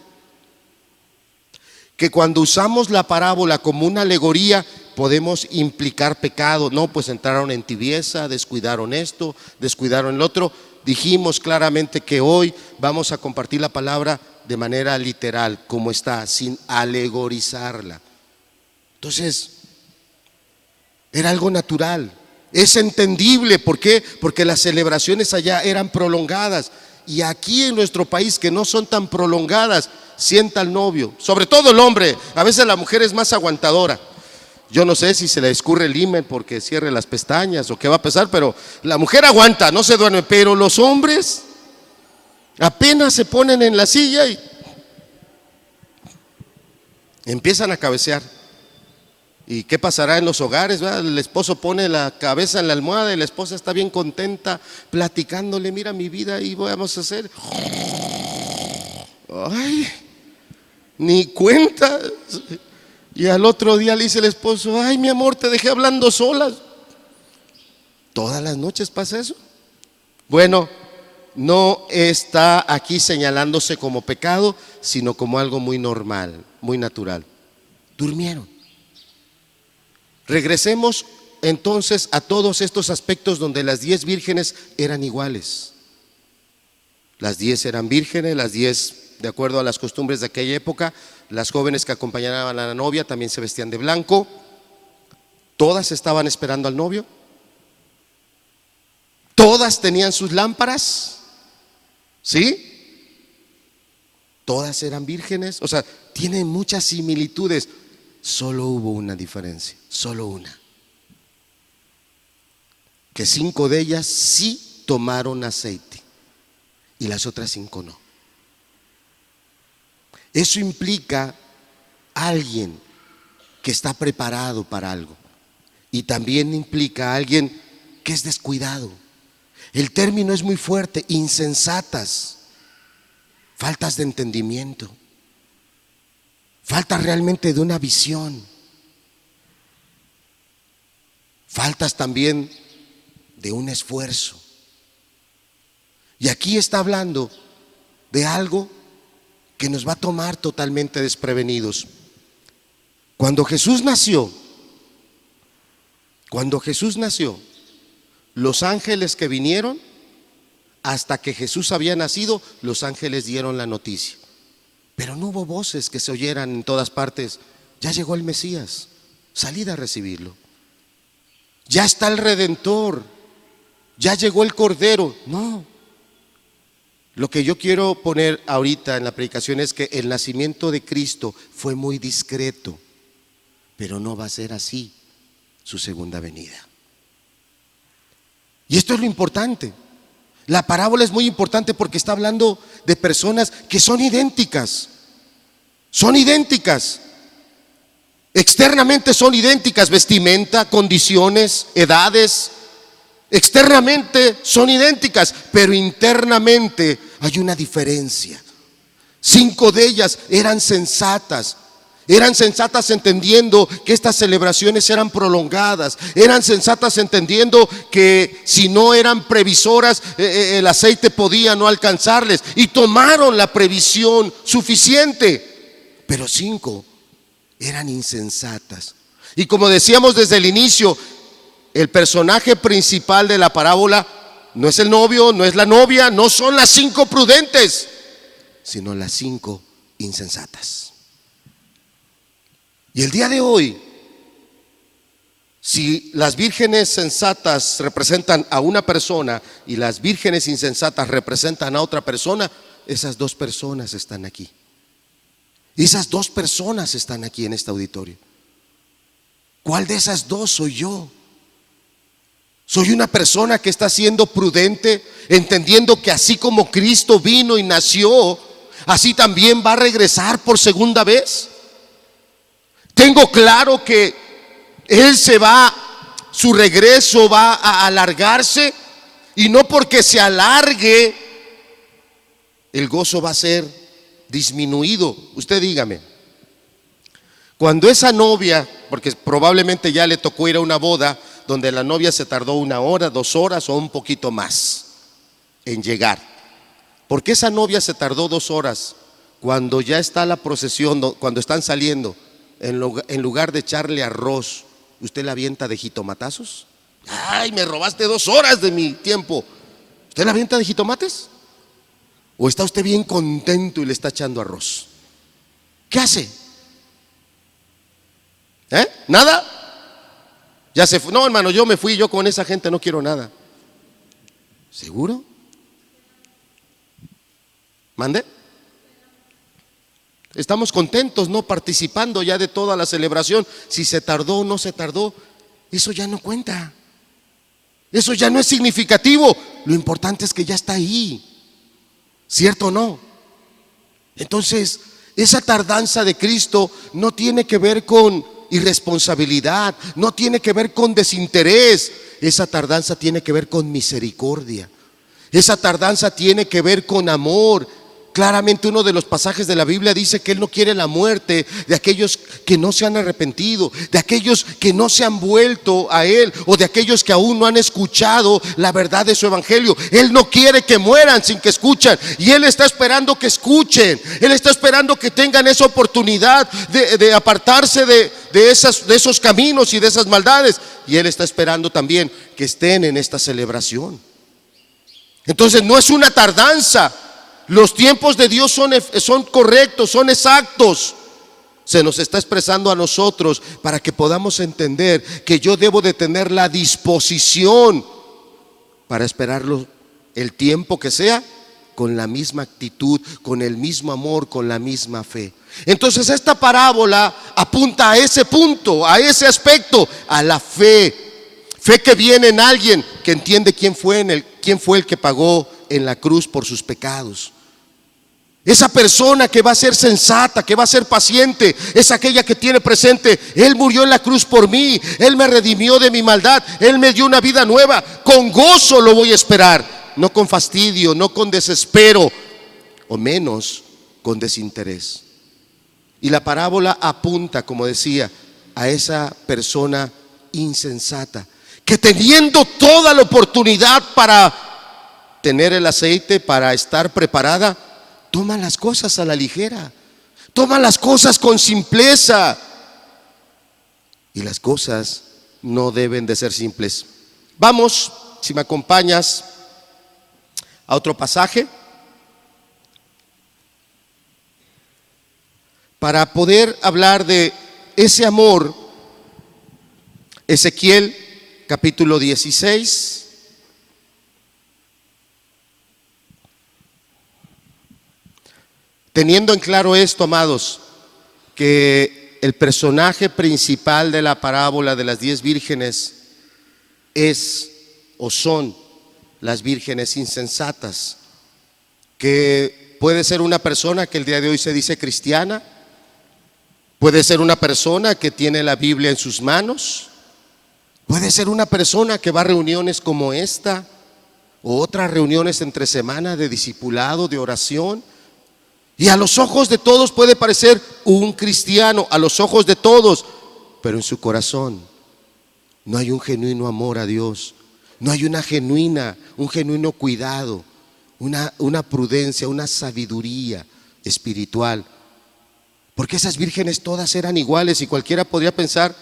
Que cuando usamos la parábola como una alegoría podemos implicar pecado. No, pues entraron en tibieza, descuidaron esto, descuidaron el otro. Dijimos claramente que hoy vamos a compartir la palabra de manera literal, como está, sin alegorizarla. Entonces, era algo natural, es entendible. ¿Por qué? Porque las celebraciones allá eran prolongadas. Y aquí en nuestro país, que no son tan prolongadas, sienta al novio, sobre todo el hombre. A veces la mujer es más aguantadora. Yo no sé si se le escurre el himen porque cierre las pestañas o qué va a pasar, pero la mujer aguanta, no se duerme. Pero los hombres apenas se ponen en la silla y empiezan a cabecear. ¿Y qué pasará en los hogares? ¿Verdad? El esposo pone la cabeza en la almohada y la esposa está bien contenta platicándole: mira mi vida, y vamos a hacer. Ay, ni cuenta. Y al otro día le dice el esposo: ay, mi amor, te dejé hablando solas. ¿Todas las noches pasa eso? Bueno, no está aquí señalándose como pecado, sino como algo muy normal, muy natural. Durmieron. Regresemos entonces a todos estos aspectos donde las 10 vírgenes eran iguales. Las 10 eran vírgenes, las 10 de acuerdo a las costumbres de aquella época. Las jóvenes que acompañaban a la novia también se vestían de blanco. Todas estaban esperando al novio. Todas tenían sus lámparas. ¿Sí? Todas eran vírgenes. O sea, tienen muchas similitudes. Solo hubo una diferencia, solo una. Que 5 de ellas sí tomaron aceite y las otras 5 no. Eso implica alguien que está preparado para algo, y también implica a alguien que es descuidado. El término es muy fuerte: insensatas, faltas de entendimiento, falta realmente de una visión, faltas también de un esfuerzo. Y aquí está hablando de algo que nos va a tomar totalmente desprevenidos. Cuando Jesús nació, los ángeles que vinieron, hasta que Jesús había nacido, los ángeles dieron la noticia. Pero no hubo voces que se oyeran en todas partes: ya llegó el Mesías, salid a recibirlo. Ya está el Redentor, ya llegó el Cordero. No. Lo que yo quiero poner ahorita en la predicación es que el nacimiento de Cristo fue muy discreto, pero no va a ser así su segunda venida. Y esto es lo importante. La parábola es muy importante porque está hablando de personas que son idénticas. Son idénticas. Externamente son idénticas: vestimenta, condiciones, edades. Externamente son idénticas, pero internamente hay una diferencia. 5 de ellas eran sensatas. Eran sensatas entendiendo que estas celebraciones eran prolongadas. Eran sensatas entendiendo que si no eran previsoras, el aceite podía no alcanzarles. Y tomaron la previsión suficiente. Pero 5 eran insensatas. Y como decíamos desde el inicio, el personaje principal de la parábola no es el novio, no es la novia, no son las 5 prudentes, sino las 5 insensatas. Y el día de hoy, si las vírgenes sensatas representan a una persona y las vírgenes insensatas representan a otra persona, esas 2 personas están aquí. Esas 2 personas están aquí en este auditorio. ¿Cuál de esas 2 soy yo? Soy una persona que está siendo prudente, entendiendo que así como Cristo vino y nació, así también va a regresar por segunda vez. Tengo claro que Él su regreso va a alargarse, y no porque se alargue, el gozo va a ser disminuido. Usted dígame, cuando esa novia, porque probablemente ya le tocó ir a una boda donde la novia se tardó 1 hora, 2 horas o un poquito más en llegar. ¿Por qué esa novia se tardó 2 horas? Cuando ya está la procesión, cuando están saliendo, en lugar de echarle arroz, ¿usted la avienta de jitomatazos? Ay, me robaste 2 horas de mi tiempo. ¿Usted la avienta de jitomates? ¿O está usted bien contento y le está echando arroz? ¿Qué hace? ¿Nada? Ya se fue. No, hermano, yo me fui, yo con esa gente no quiero nada. ¿Seguro? ¿Mande? Estamos contentos, ¿no? Participando ya de toda la celebración. Si se tardó o no se tardó, eso ya no cuenta. Eso ya no es significativo. Lo importante es que ya está ahí. ¿Cierto o no? Entonces, esa tardanza de Cristo no tiene que ver con irresponsabilidad, no tiene que ver con desinterés. Esa tardanza tiene que ver con misericordia. Esa tardanza tiene que ver con amor. Claramente uno de los pasajes de la Biblia dice que Él no quiere la muerte de aquellos que no se han arrepentido, de aquellos que no se han vuelto a Él, o de aquellos que aún no han escuchado la verdad de su evangelio. Él no quiere que mueran sin que escuchen, y Él está esperando que escuchen. Él está esperando que tengan esa oportunidad de apartarse de esos caminos y de esas maldades. Y Él está esperando también que estén en esta celebración. Entonces no es una tardanza. Los tiempos de Dios son correctos, son exactos. Se nos está expresando a nosotros para que podamos entender que yo debo de tener la disposición para esperarlo el tiempo que sea, con la misma actitud, con el mismo amor, con la misma fe. Entonces esta parábola apunta a ese punto, a ese aspecto, a la fe. Fe que viene en alguien que entiende quién fue el que pagó en la cruz por sus pecados. Esa persona que va a ser sensata, que va a ser paciente, es aquella que tiene presente: Él murió en la cruz por mí, Él me redimió de mi maldad, Él me dio una vida nueva. Con gozo lo voy a esperar, no con fastidio, no con desespero, o menos con desinterés. Y la parábola apunta, como decía, a esa persona insensata, que teniendo toda la oportunidad para tener el aceite, para estar preparada, toma las cosas a la ligera, toma las cosas con simpleza. Y las cosas no deben de ser simples. Vamos, si me acompañas, a otro pasaje para poder hablar de ese amor. Ezequiel capítulo 16. Teniendo en claro esto, amados, que el personaje principal de la parábola de las 10 vírgenes es o son las vírgenes insensatas, que puede ser una persona que el día de hoy se dice cristiana, puede ser una persona que tiene la Biblia en sus manos, puede ser una persona que va a reuniones como esta o otras reuniones entre semana de discipulado, de oración, Y a los ojos de todos puede parecer un cristiano, a los ojos de todos, pero en su corazón no hay un genuino amor a Dios, no hay un genuino cuidado, una prudencia, una sabiduría espiritual. Porque esas vírgenes todas eran iguales y cualquiera podría pensar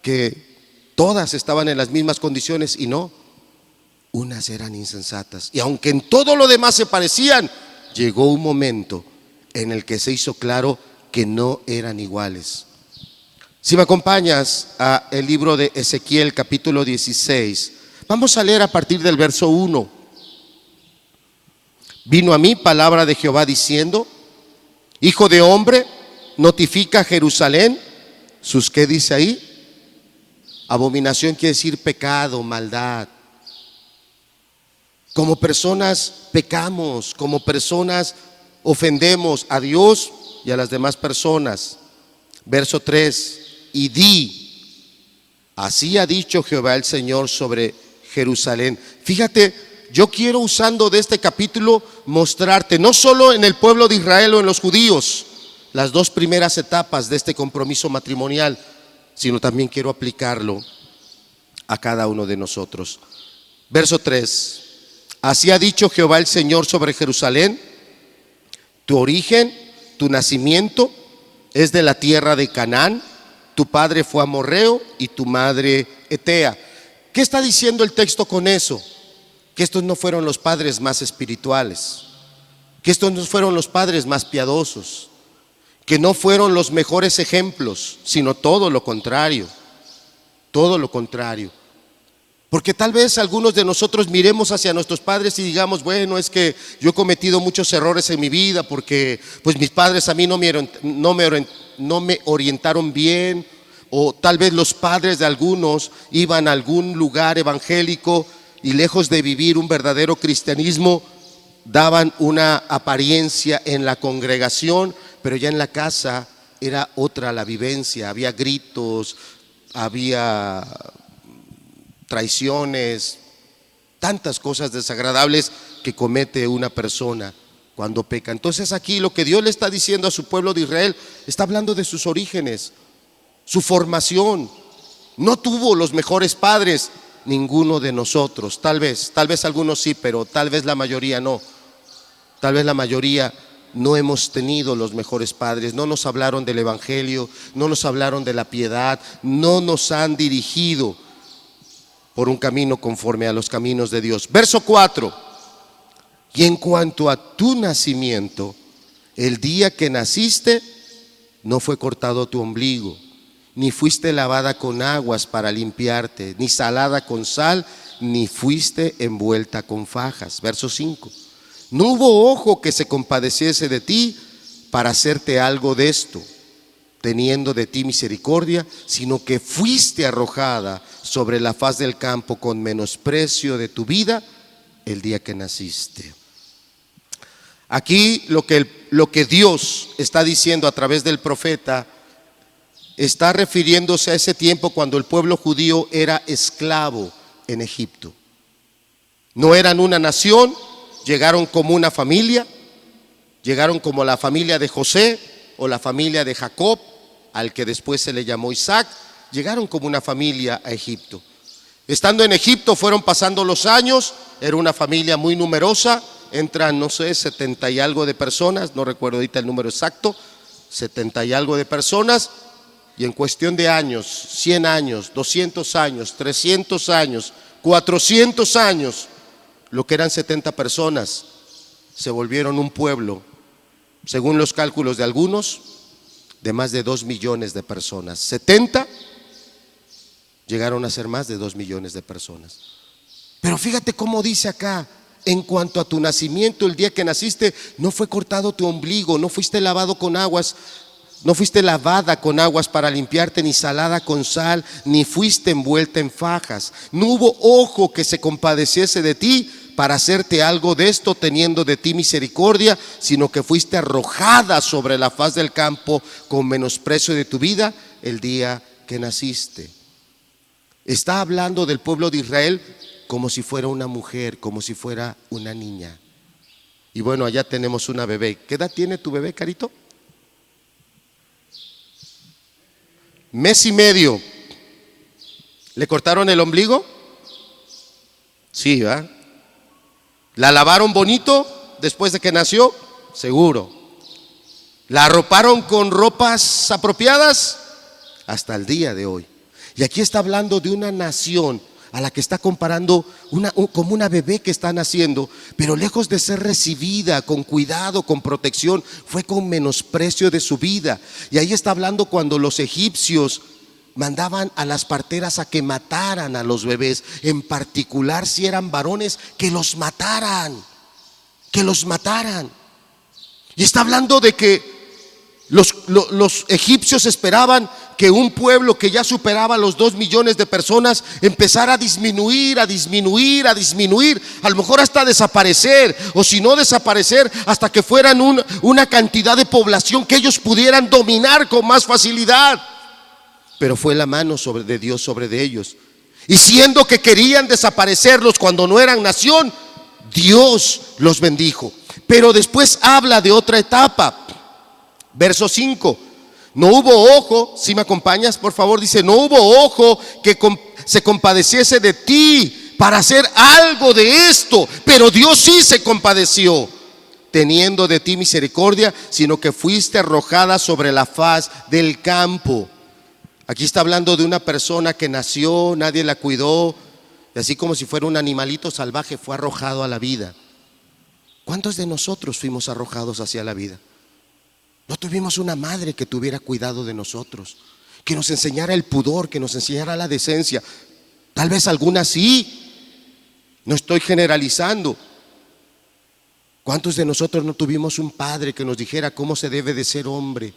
que todas estaban en las mismas condiciones, y no, unas eran insensatas. Y aunque en todo lo demás se parecían, llegó un momento en el que se hizo claro que no eran iguales. Si me acompañas a el libro de Ezequiel capítulo 16, vamos a leer a partir del verso 1. Vino a mí palabra de Jehová diciendo: Hijo de hombre, notifica a Jerusalén sus, ¿qué dice ahí? Abominación quiere decir pecado, maldad. Como personas pecamos, como personas ofendemos a Dios y a las demás personas. Verso 3: y di, así ha dicho Jehová el Señor sobre Jerusalén. Fíjate, yo quiero, usando de este capítulo, mostrarte no solo en el pueblo de Israel o en los judíos las dos primeras etapas de este compromiso matrimonial, sino también quiero aplicarlo a cada uno de nosotros. Verso 3: así ha dicho Jehová el Señor sobre Jerusalén: tu origen, tu nacimiento es de la tierra de Canaán, tu padre fue amorreo y tu madre etea. ¿Qué está diciendo el texto con eso? Que estos no fueron los padres más espirituales, que estos no fueron los padres más piadosos, que no fueron los mejores ejemplos, sino todo lo contrario, todo lo contrario. Porque tal vez algunos de nosotros miremos hacia nuestros padres y digamos: bueno, es que yo he cometido muchos errores en mi vida porque pues mis padres a mí no me orientaron bien, o tal vez los padres de algunos iban a algún lugar evangélico y lejos de vivir un verdadero cristianismo, daban una apariencia en la congregación, pero ya en la casa era otra la vivencia. Había gritos, había traiciones, tantas cosas desagradables que comete una persona cuando peca. Entonces aquí lo que Dios le está diciendo a su pueblo de Israel, está hablando de sus orígenes, su formación. No tuvo los mejores padres ninguno de nosotros, tal vez algunos sí, pero tal vez la mayoría no. Tal vez la mayoría no hemos tenido los mejores padres, no nos hablaron del evangelio, no nos hablaron de la piedad, no nos han dirigido por un camino conforme a los caminos de Dios. Verso 4: y en cuanto a tu nacimiento, el día que naciste, no fue cortado tu ombligo, ni fuiste lavada con aguas para limpiarte, ni salada con sal, ni fuiste envuelta con fajas. Verso 5: no hubo ojo que se compadeciese de ti para hacerte algo de esto, teniendo de ti misericordia, sino que fuiste arrojada sobre la faz del campo con menosprecio de tu vida el día que naciste. Aquí lo que Dios está diciendo a través del profeta está refiriéndose a ese tiempo cuando el pueblo judío era esclavo en Egipto. No eran una nación, llegaron como una familia, llegaron como la familia de José o la familia de Jacob, al que después se le llamó Isaac. Llegaron como una familia a Egipto. Estando en Egipto fueron pasando los años, era una familia muy numerosa, entran, no sé, 70 y algo de personas, no recuerdo ahorita el número exacto, 70 y algo de personas, y en cuestión de años, 100 años, 200 años, 300 años, 400 años, lo que eran 70 personas, se volvieron un pueblo, según los cálculos de algunos, de más de 2 millones de personas. 70 llegaron a ser más de 2 millones de personas. Pero fíjate cómo dice acá: en cuanto a tu nacimiento, el día que naciste, no fue cortado tu ombligo, no fuiste lavado con aguas, no fuiste lavada con aguas para limpiarte, ni salada con sal, ni fuiste envuelta en fajas. No hubo ojo que se compadeciese de ti para hacerte algo de esto, teniendo de ti misericordia, sino que fuiste arrojada sobre la faz del campo con menosprecio de tu vida el día que naciste. Está hablando del pueblo de Israel como si fuera una mujer, como si fuera una niña. Y bueno, allá tenemos una bebé. ¿Qué edad tiene tu bebé, Carito? Mes y medio. ¿Le cortaron el ombligo? Sí, ¿verdad? ¿La lavaron bonito después de que nació? Seguro. ¿La arroparon con ropas apropiadas? Hasta el día de hoy. Y aquí está hablando de una nación a la que está comparando como una bebé que está naciendo, pero lejos de ser recibida con cuidado, con protección, fue con menosprecio de su vida. Y ahí está hablando cuando los egipcios mandaban a las parteras a que mataran a los bebés, en particular si eran varones, que los mataran, que los mataran. Y está hablando de que los egipcios esperaban que un pueblo que ya superaba los 2 millones de personas empezara a disminuir, a disminuir, a disminuir, a lo mejor hasta desaparecer, o si no desaparecer, hasta que fueran una cantidad de población que ellos pudieran dominar con más facilidad. Pero fue la mano de Dios sobre de ellos. Y siendo que querían desaparecerlos cuando no eran nación, Dios los bendijo. Pero después habla de otra etapa. Verso 5, no hubo ojo, si me acompañas por favor, dice, no hubo ojo que se compadeciese de ti para hacer algo de esto, pero Dios sí se compadeció, teniendo de ti misericordia, sino que fuiste arrojada sobre la faz del campo. Aquí está hablando de una persona que nació, nadie la cuidó, y así como si fuera un animalito salvaje fue arrojado a la vida. ¿Cuántos de nosotros fuimos arrojados hacia la vida? No tuvimos una madre que tuviera cuidado de nosotros, que nos enseñara el pudor, que nos enseñara la decencia. Tal vez algunas sí, no estoy generalizando. ¿Cuántos de nosotros no tuvimos un padre que nos dijera cómo se debe de ser hombre?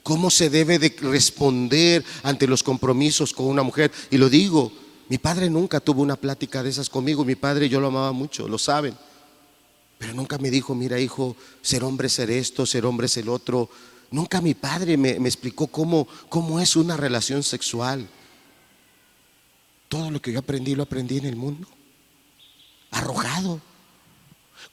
¿Cómo se debe de responder ante los compromisos con una mujer? Y lo digo, mi padre nunca tuvo una plática de esas conmigo. Mi padre, yo lo amaba mucho, lo saben. Pero nunca me dijo, mira hijo, ser hombre es ser esto, ser hombre es el otro. Nunca mi padre me explicó cómo es una relación sexual. Todo lo que yo aprendí lo aprendí en el mundo, arrojado.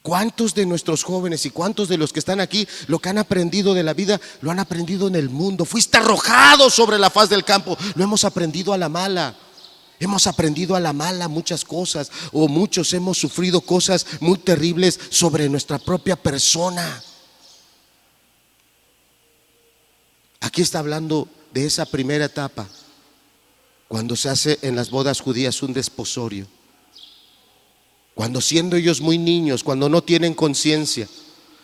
¿Cuántos de nuestros jóvenes y cuántos de los que están aquí lo que han aprendido de la vida lo han aprendido en el mundo? Fuiste arrojado sobre la faz del campo. Lo hemos aprendido a la mala. Hemos aprendido a la mala muchas cosas, o muchos hemos sufrido cosas muy terribles sobre nuestra propia persona. Aquí está hablando de esa primera etapa, cuando se hace en las bodas judías un desposorio, cuando siendo ellos muy niños, cuando no tienen conciencia.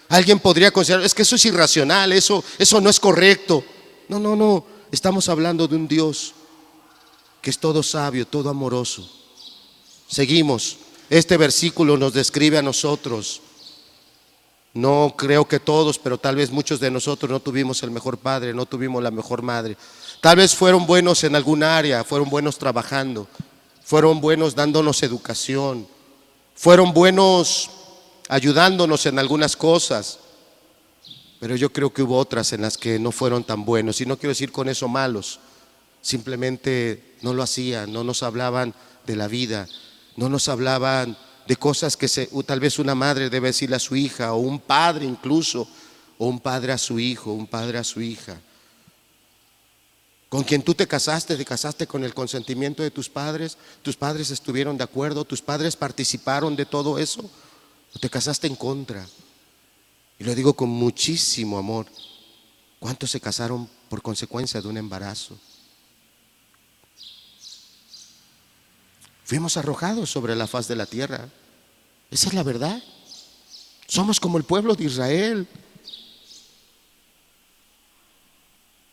Alguien podría considerar, es que eso es irracional, eso no es correcto. No, estamos hablando de un Dios que es todo sabio, todo amoroso. Seguimos. Este versículo nos describe a nosotros. No creo que todos, pero tal vez muchos de nosotros no tuvimos el mejor padre, no tuvimos la mejor madre. Tal vez fueron buenos en algún área, fueron buenos trabajando, fueron buenos dándonos educación, fueron buenos ayudándonos en algunas cosas. Pero yo creo que hubo otras en las que no fueron tan buenos. Y no quiero decir con eso malos. Simplemente no lo hacían, no nos hablaban de la vida, no nos hablaban de cosas que tal vez una madre debe decirle a su hija, o un padre incluso, o un padre a su hijo, un padre a su hija. Con quien tú te casaste con el consentimiento de tus padres estuvieron de acuerdo, tus padres participaron de todo eso, o te casaste en contra. Y lo digo con muchísimo amor. ¿Cuántos se casaron por consecuencia de un embarazo? Fuimos arrojados sobre la faz de la tierra. Esa es la verdad. Somos como el pueblo de Israel.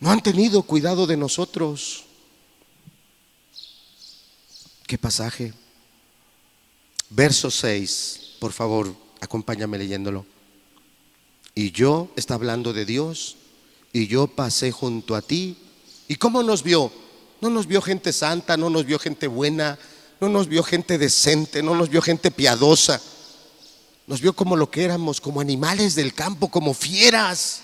No han tenido cuidado de nosotros. ¿Qué pasaje? Verso 6, por favor, acompáñame leyéndolo. Y yo, está hablando de Dios, y yo pasé junto a ti. ¿Y cómo nos vio? No nos vio gente santa, no nos vio gente buena, no nos vio gente decente, no nos vio gente piadosa. Nos vio como lo que éramos, como animales del campo, como fieras.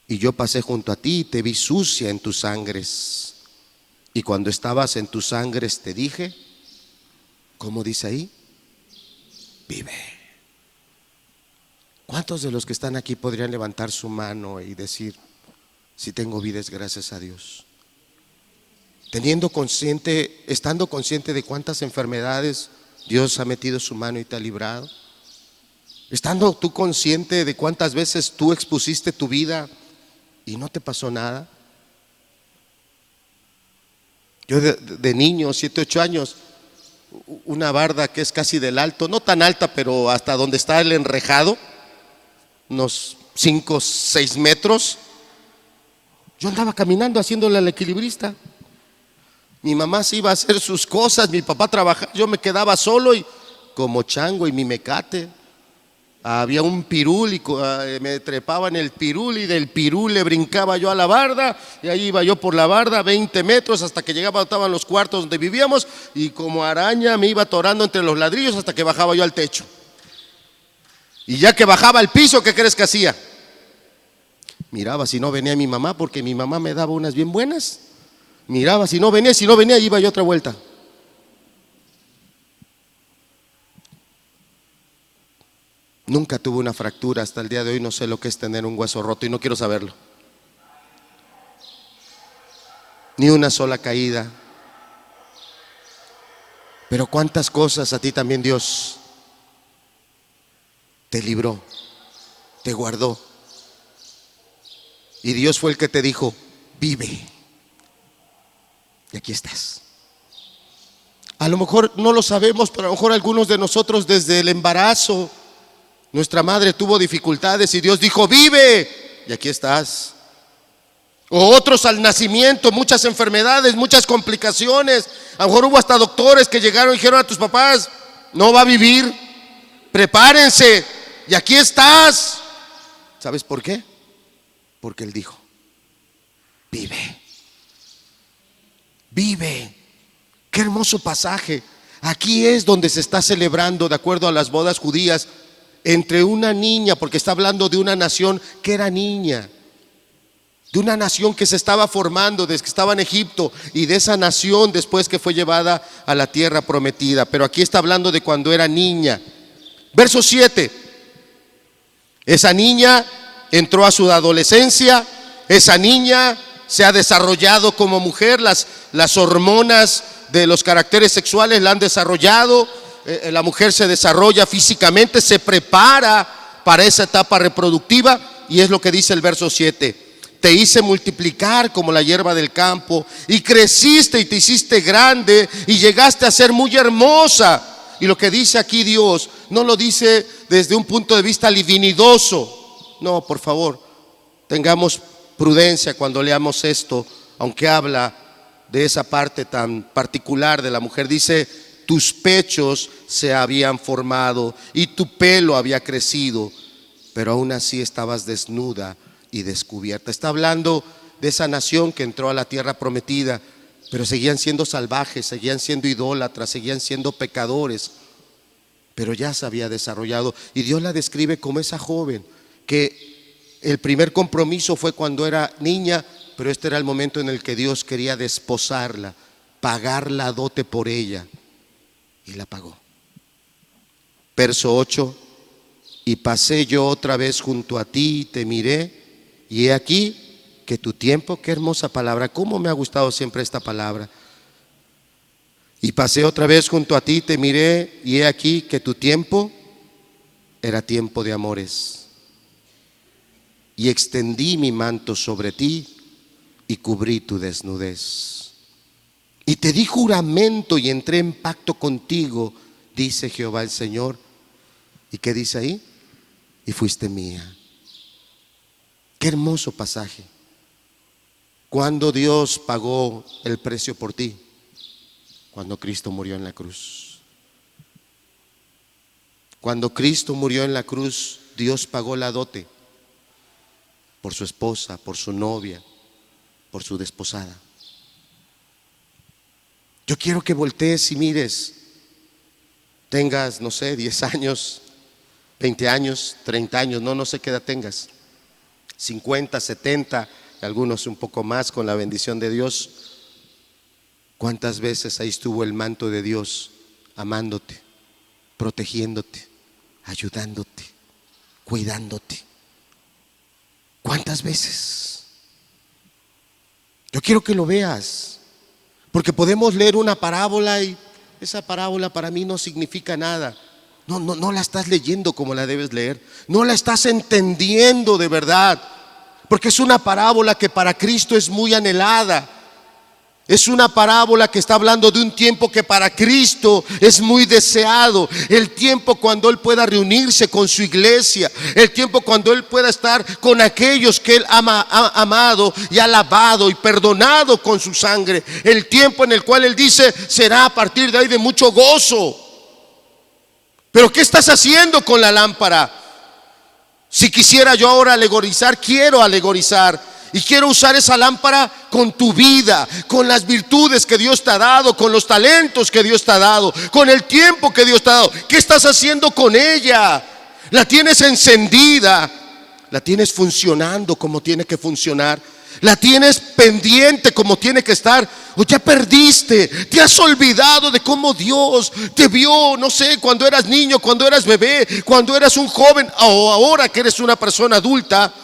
Y yo pasé junto a ti y te vi sucia en tus sangres. Y cuando estabas en tus sangres te dije, ¿cómo dice ahí? Vive. ¿Cuántos de los que están aquí podrían levantar su mano y decir, si tengo vida es gracias a Dios? Estando consciente de cuántas enfermedades Dios ha metido su mano y te ha librado. Estando tú consciente de cuántas veces tú expusiste tu vida y no te pasó nada. Yo de niño, 7, 8 años, una barda que es casi del alto, no tan alta, pero hasta donde está el enrejado, unos 5, 6 metros. Yo andaba caminando haciéndole al equilibrista. Mi mamá se iba a hacer sus cosas, mi papá trabajaba, yo me quedaba solo y como chango y mi mecate. Había un pirul y me trepaba en el pirul y del pirul le brincaba yo a la barda y ahí iba yo por la barda 20 metros hasta que estaban los cuartos donde vivíamos y como araña me iba atorando entre los ladrillos hasta que bajaba yo al techo. Y ya que bajaba al piso, ¿qué crees que hacía? Miraba si no venía mi mamá, porque mi mamá me daba unas bien buenas. Miraba si no venía, iba yo otra vuelta. Nunca tuve una fractura, hasta el día de hoy no sé lo que es tener un hueso roto y no quiero saberlo. Ni una sola caída. Pero cuántas cosas a ti también Dios te libró, te guardó. Y Dios fue el que te dijo, vive. Y aquí estás. A lo mejor no lo sabemos, pero a lo mejor algunos de nosotros desde el embarazo, nuestra madre tuvo dificultades y Dios dijo, vive. Y aquí estás. O otros al nacimiento, muchas enfermedades, muchas complicaciones. A lo mejor hubo hasta doctores que llegaron y dijeron a tus papás, no va a vivir, prepárense. Y aquí estás. ¿Sabes por qué? Porque Él dijo, vive. Vive. Qué hermoso pasaje. Aquí es donde se está celebrando, de acuerdo a las bodas judías, entre una niña, porque está hablando de una nación que era niña, de una nación que se estaba formando desde que estaba en Egipto y de esa nación después que fue llevada a la tierra prometida. Pero aquí está hablando de cuando era niña. Verso 7. Esa niña entró a su adolescencia, esa niña se ha desarrollado como mujer, las hormonas de los caracteres sexuales la han desarrollado, la mujer se desarrolla físicamente, se prepara para esa etapa reproductiva y es lo que dice el verso 7. Te hice multiplicar como la hierba del campo y creciste y te hiciste grande y llegaste a ser muy hermosa. Y lo que dice aquí Dios no lo dice desde un punto de vista divinidoso. No, por favor, tengamos prudencia cuando leamos esto, aunque habla de esa parte tan particular de la mujer. Dice, tus pechos se habían formado y tu pelo había crecido, pero aún así estabas desnuda y descubierta. Está hablando de esa nación que entró a la tierra prometida, pero seguían siendo salvajes, seguían siendo idólatras, seguían siendo pecadores, pero ya se había desarrollado. Y Dios la describe como esa joven que el primer compromiso fue cuando era niña, pero este era el momento en el que Dios quería desposarla, pagar la dote por ella, y la pagó. Verso 8. Y pasé yo otra vez junto a ti y te miré, y he aquí que tu tiempo, qué hermosa palabra, cómo me ha gustado siempre esta palabra. Y pasé otra vez junto a ti, te miré, y he aquí que tu tiempo era tiempo de amores. Y extendí mi manto sobre ti y cubrí tu desnudez. Y te di juramento y entré en pacto contigo, dice Jehová el Señor. ¿Y qué dice ahí? Y fuiste mía. Qué hermoso pasaje. Cuando Dios pagó el precio por ti, cuando Cristo murió en la cruz. Cuando Cristo murió en la cruz, Dios pagó la dote por su esposa, por su novia, por su desposada. Yo quiero que voltees y mires, tengas, no sé, 10 años, 20 años, 30 años, no sé qué edad tengas, 50, 70, algunos un poco más con la bendición de Dios. ¿Cuántas veces ahí estuvo el manto de Dios amándote, protegiéndote, ayudándote, cuidándote. ¿Cuántas veces? Yo quiero que lo veas, porque podemos leer una parábola y esa parábola para mí no significa nada. No la estás leyendo como la debes leer. No la estás entendiendo de verdad, porque es una parábola que para Cristo es muy anhelada. Es una parábola que está hablando de un tiempo que para Cristo es muy deseado. El tiempo cuando Él pueda reunirse con su iglesia. El tiempo cuando Él pueda estar con aquellos que Él ha amado y ha lavado y perdonado con su sangre. El tiempo en el cual Él dice será a partir de ahí de mucho gozo. Pero ¿qué estás haciendo con la lámpara? Si quisiera yo ahora alegorizar, quiero alegorizar. Y quiero usar esa lámpara con tu vida, con las virtudes que Dios te ha dado, con los talentos que Dios te ha dado, con el tiempo que Dios te ha dado. ¿Qué estás haciendo con ella? ¿La tienes encendida? ¿La tienes funcionando como tiene que funcionar? ¿La tienes pendiente como tiene que estar? ¿O ya perdiste? ¿Te has olvidado de cómo Dios te vio, no sé, cuando eras niño, cuando eras bebé, cuando eras un joven, o ahora que eres una persona adulta?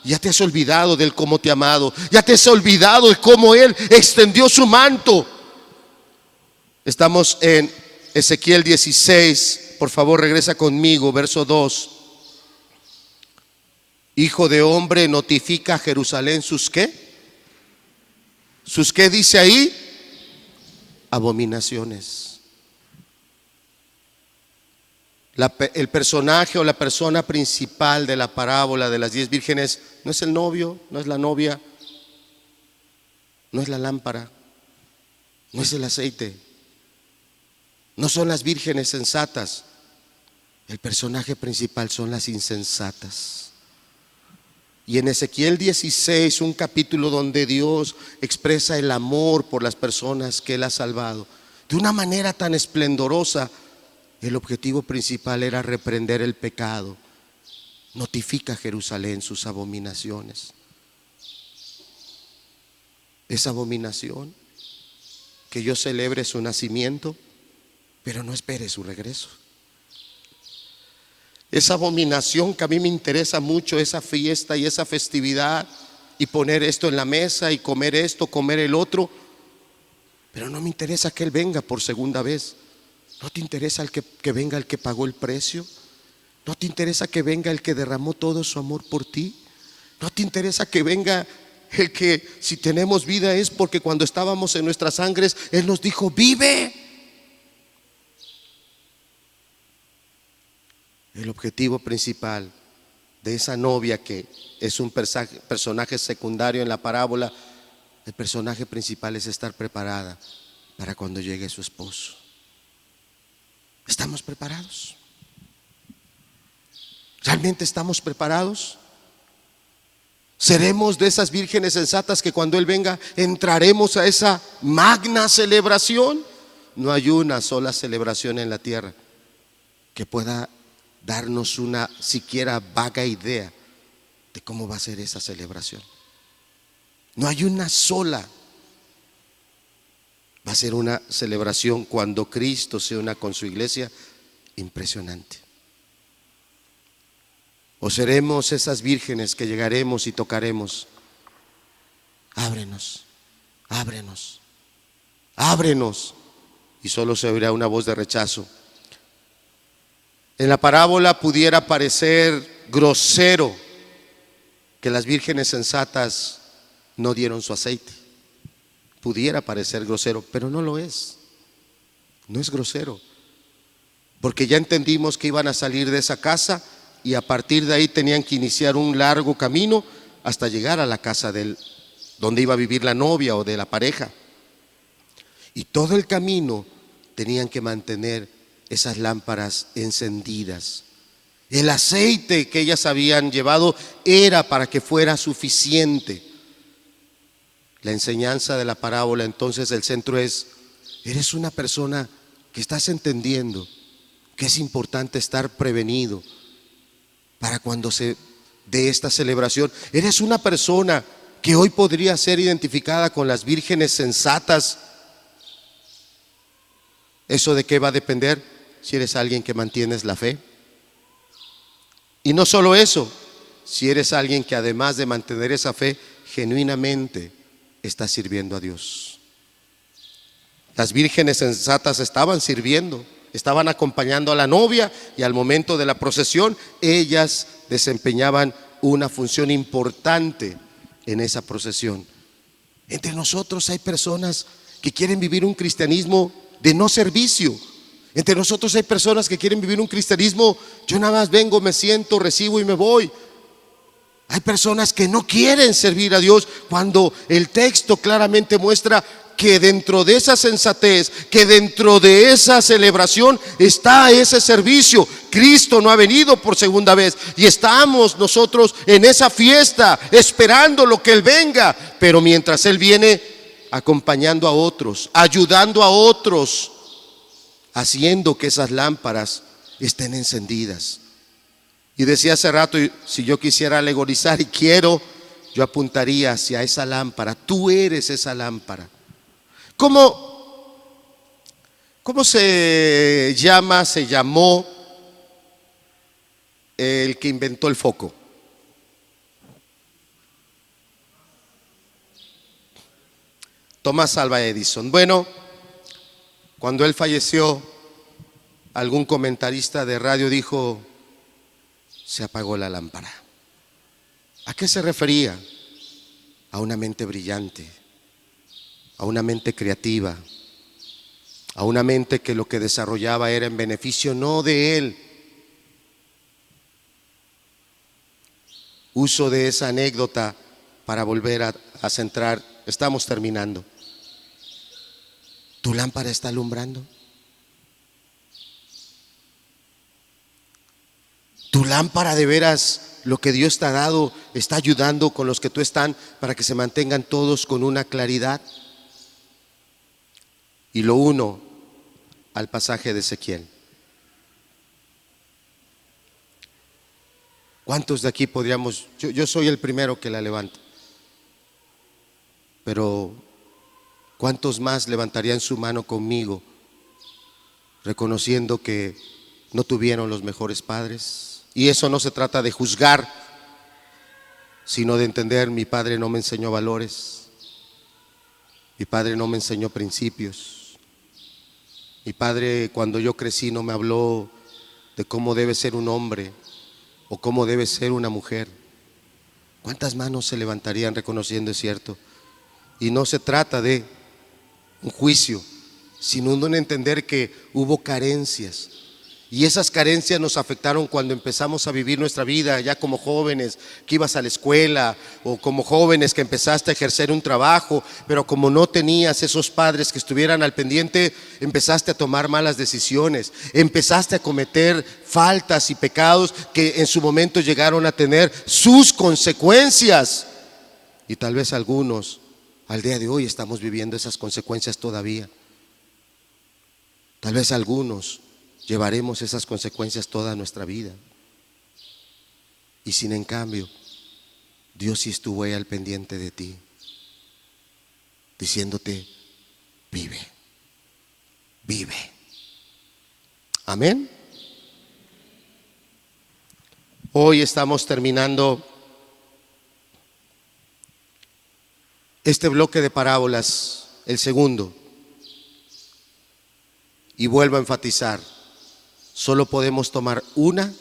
Ya te has olvidado de Él cómo te ha amado. Ya te has olvidado de cómo Él extendió su manto. Estamos en Ezequiel 16. Por favor, regresa conmigo, verso 2. Hijo de hombre, notifica a Jerusalén sus ¿qué? ¿Sus qué dice ahí? Abominaciones. El personaje o la persona principal de la parábola de las 10 vírgenes no es el novio, no es la novia, no es la lámpara, no es el aceite, no son las vírgenes sensatas. El personaje principal son las insensatas. Y en Ezequiel 16, un capítulo donde Dios expresa el amor por las personas que Él ha salvado de una manera tan esplendorosa. El objetivo principal era reprender el pecado. Notifica a Jerusalén sus abominaciones. Es abominación que yo celebre su nacimiento, pero no espere su regreso. Es abominación que a mí me interesa mucho esa fiesta y esa festividad y poner esto en la mesa y comer esto, comer el otro, pero no me interesa que Él venga por segunda vez. ¿No te interesa que venga el que pagó el precio? ¿No te interesa que venga el que derramó todo su amor por ti? ¿No te interesa que venga el que, si tenemos vida, es porque cuando estábamos en nuestras sangres Él nos dijo vive? El objetivo principal de esa novia, que es un personaje secundario en la parábola, el personaje principal es estar preparada para cuando llegue su esposo. ¿Estamos preparados? ¿Realmente estamos preparados? ¿Seremos de esas vírgenes sensatas que cuando Él venga entraremos a esa magna celebración? No hay una sola celebración en la tierra que pueda darnos una siquiera vaga idea de cómo va a ser esa celebración. No hay una sola. Va a ser una celebración cuando Cristo se una con su iglesia impresionante. O seremos esas vírgenes que llegaremos y tocaremos. Ábrenos, ábrenos, ábrenos. Y solo se oirá una voz de rechazo. En la parábola pudiera parecer grosero que las vírgenes sensatas no dieron su aceite. Pudiera parecer grosero, pero no lo es. No es grosero, porque ya entendimos que iban a salir de esa casa y a partir de ahí tenían que iniciar un largo camino hasta llegar a la casa donde iba a vivir la novia o de la pareja. Y todo el camino tenían que mantener esas lámparas encendidas. El aceite que ellas habían llevado era para que fuera suficiente. La enseñanza de la parábola, entonces, el centro es: eres una persona que estás entendiendo que es importante estar prevenido para cuando se dé esta celebración. Eres una persona que hoy podría ser identificada con las vírgenes sensatas. ¿Eso de qué va a depender? Si eres alguien que mantienes la fe. Y no solo eso, si eres alguien que además de mantener esa fe, genuinamente está sirviendo a Dios. Las vírgenes sensatas estaban sirviendo, estaban acompañando a la novia, y al momento de la procesión ellas desempeñaban una función importante en esa procesión. Entre nosotros hay personas que quieren vivir un cristianismo de no servicio. Entre nosotros hay personas que quieren vivir un cristianismo, yo nada más vengo, me siento, recibo y me voy. Hay personas que no quieren servir a Dios, cuando el texto claramente muestra que dentro de esa sensatez, que dentro de esa celebración está ese servicio. Cristo no ha venido por segunda vez y estamos nosotros en esa fiesta esperando lo que Él venga, pero mientras Él viene, acompañando a otros, ayudando a otros, haciendo que esas lámparas estén encendidas. Y decía hace rato, si yo quisiera alegorizar, y quiero, yo apuntaría hacia esa lámpara. Tú eres esa lámpara. ¿Cómo se llamó el que inventó el foco? Thomas Alva Edison. Bueno, cuando él falleció, algún comentarista de radio dijo: se apagó la lámpara. ¿A qué se refería? A una mente brillante, a una mente creativa, a una mente que lo que desarrollaba era en beneficio no de él. Uso de esa anécdota para volver a centrar. Estamos terminando. ¿Tu lámpara está alumbrando? ¿Tu lámpara de veras, lo que Dios te ha dado, está ayudando con los que tú están para que se mantengan todos con una claridad? Y lo uno al pasaje de Ezequiel. ¿Cuántos de aquí podríamos? Yo soy el primero que la levanto, pero ¿cuántos más levantarían su mano conmigo, reconociendo que no tuvieron los mejores padres? Y eso no se trata de juzgar, sino de entender: mi padre no me enseñó valores, mi padre no me enseñó principios, mi padre cuando yo crecí no me habló de cómo debe ser un hombre o cómo debe ser una mujer. ¿Cuántas manos se levantarían reconociendo? Es cierto. Y no se trata de un juicio, sino de entender que hubo carencias, y esas carencias nos afectaron cuando empezamos a vivir nuestra vida, ya como jóvenes que ibas a la escuela, o como jóvenes que empezaste a ejercer un trabajo, pero como no tenías esos padres que estuvieran al pendiente, empezaste a tomar malas decisiones, empezaste a cometer faltas y pecados que en su momento llegaron a tener sus consecuencias. Y tal vez algunos al día de hoy estamos viviendo esas consecuencias todavía. Tal vez algunos llevaremos esas consecuencias toda nuestra vida. Y sin en cambio, Dios sí estuvo ahí al pendiente de ti, diciéndote: vive, vive. Amén. Hoy estamos terminando este bloque de parábolas, el segundo. Y vuelvo a enfatizar: solo podemos tomar una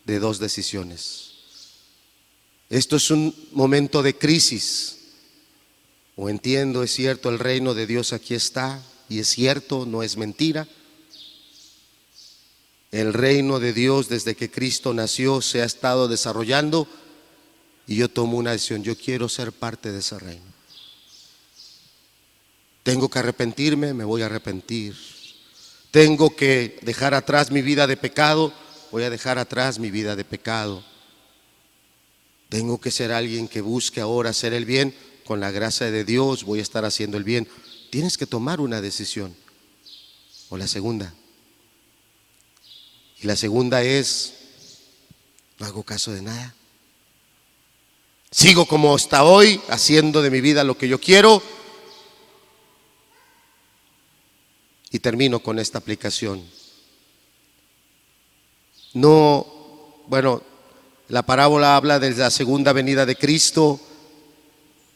de dos decisiones. Esto es un momento de crisis. O entiendo, es cierto, el reino de Dios aquí está, y es cierto, no es mentira. El reino de Dios desde que Cristo nació se ha estado desarrollando, y yo tomo una decisión: yo quiero ser parte de ese reino. Tengo que arrepentirme, me voy a arrepentir. Tengo que dejar atrás mi vida de pecado, voy a dejar atrás mi vida de pecado. Tengo que ser alguien que busque ahora hacer el bien. Con la gracia de Dios voy a estar haciendo el bien. Tienes que tomar una decisión. O la segunda. Y la segunda es: no hago caso de nada. Sigo como hasta hoy, haciendo de mi vida lo que yo quiero. Y termino con esta aplicación. No bueno, la parábola habla de la segunda venida de Cristo,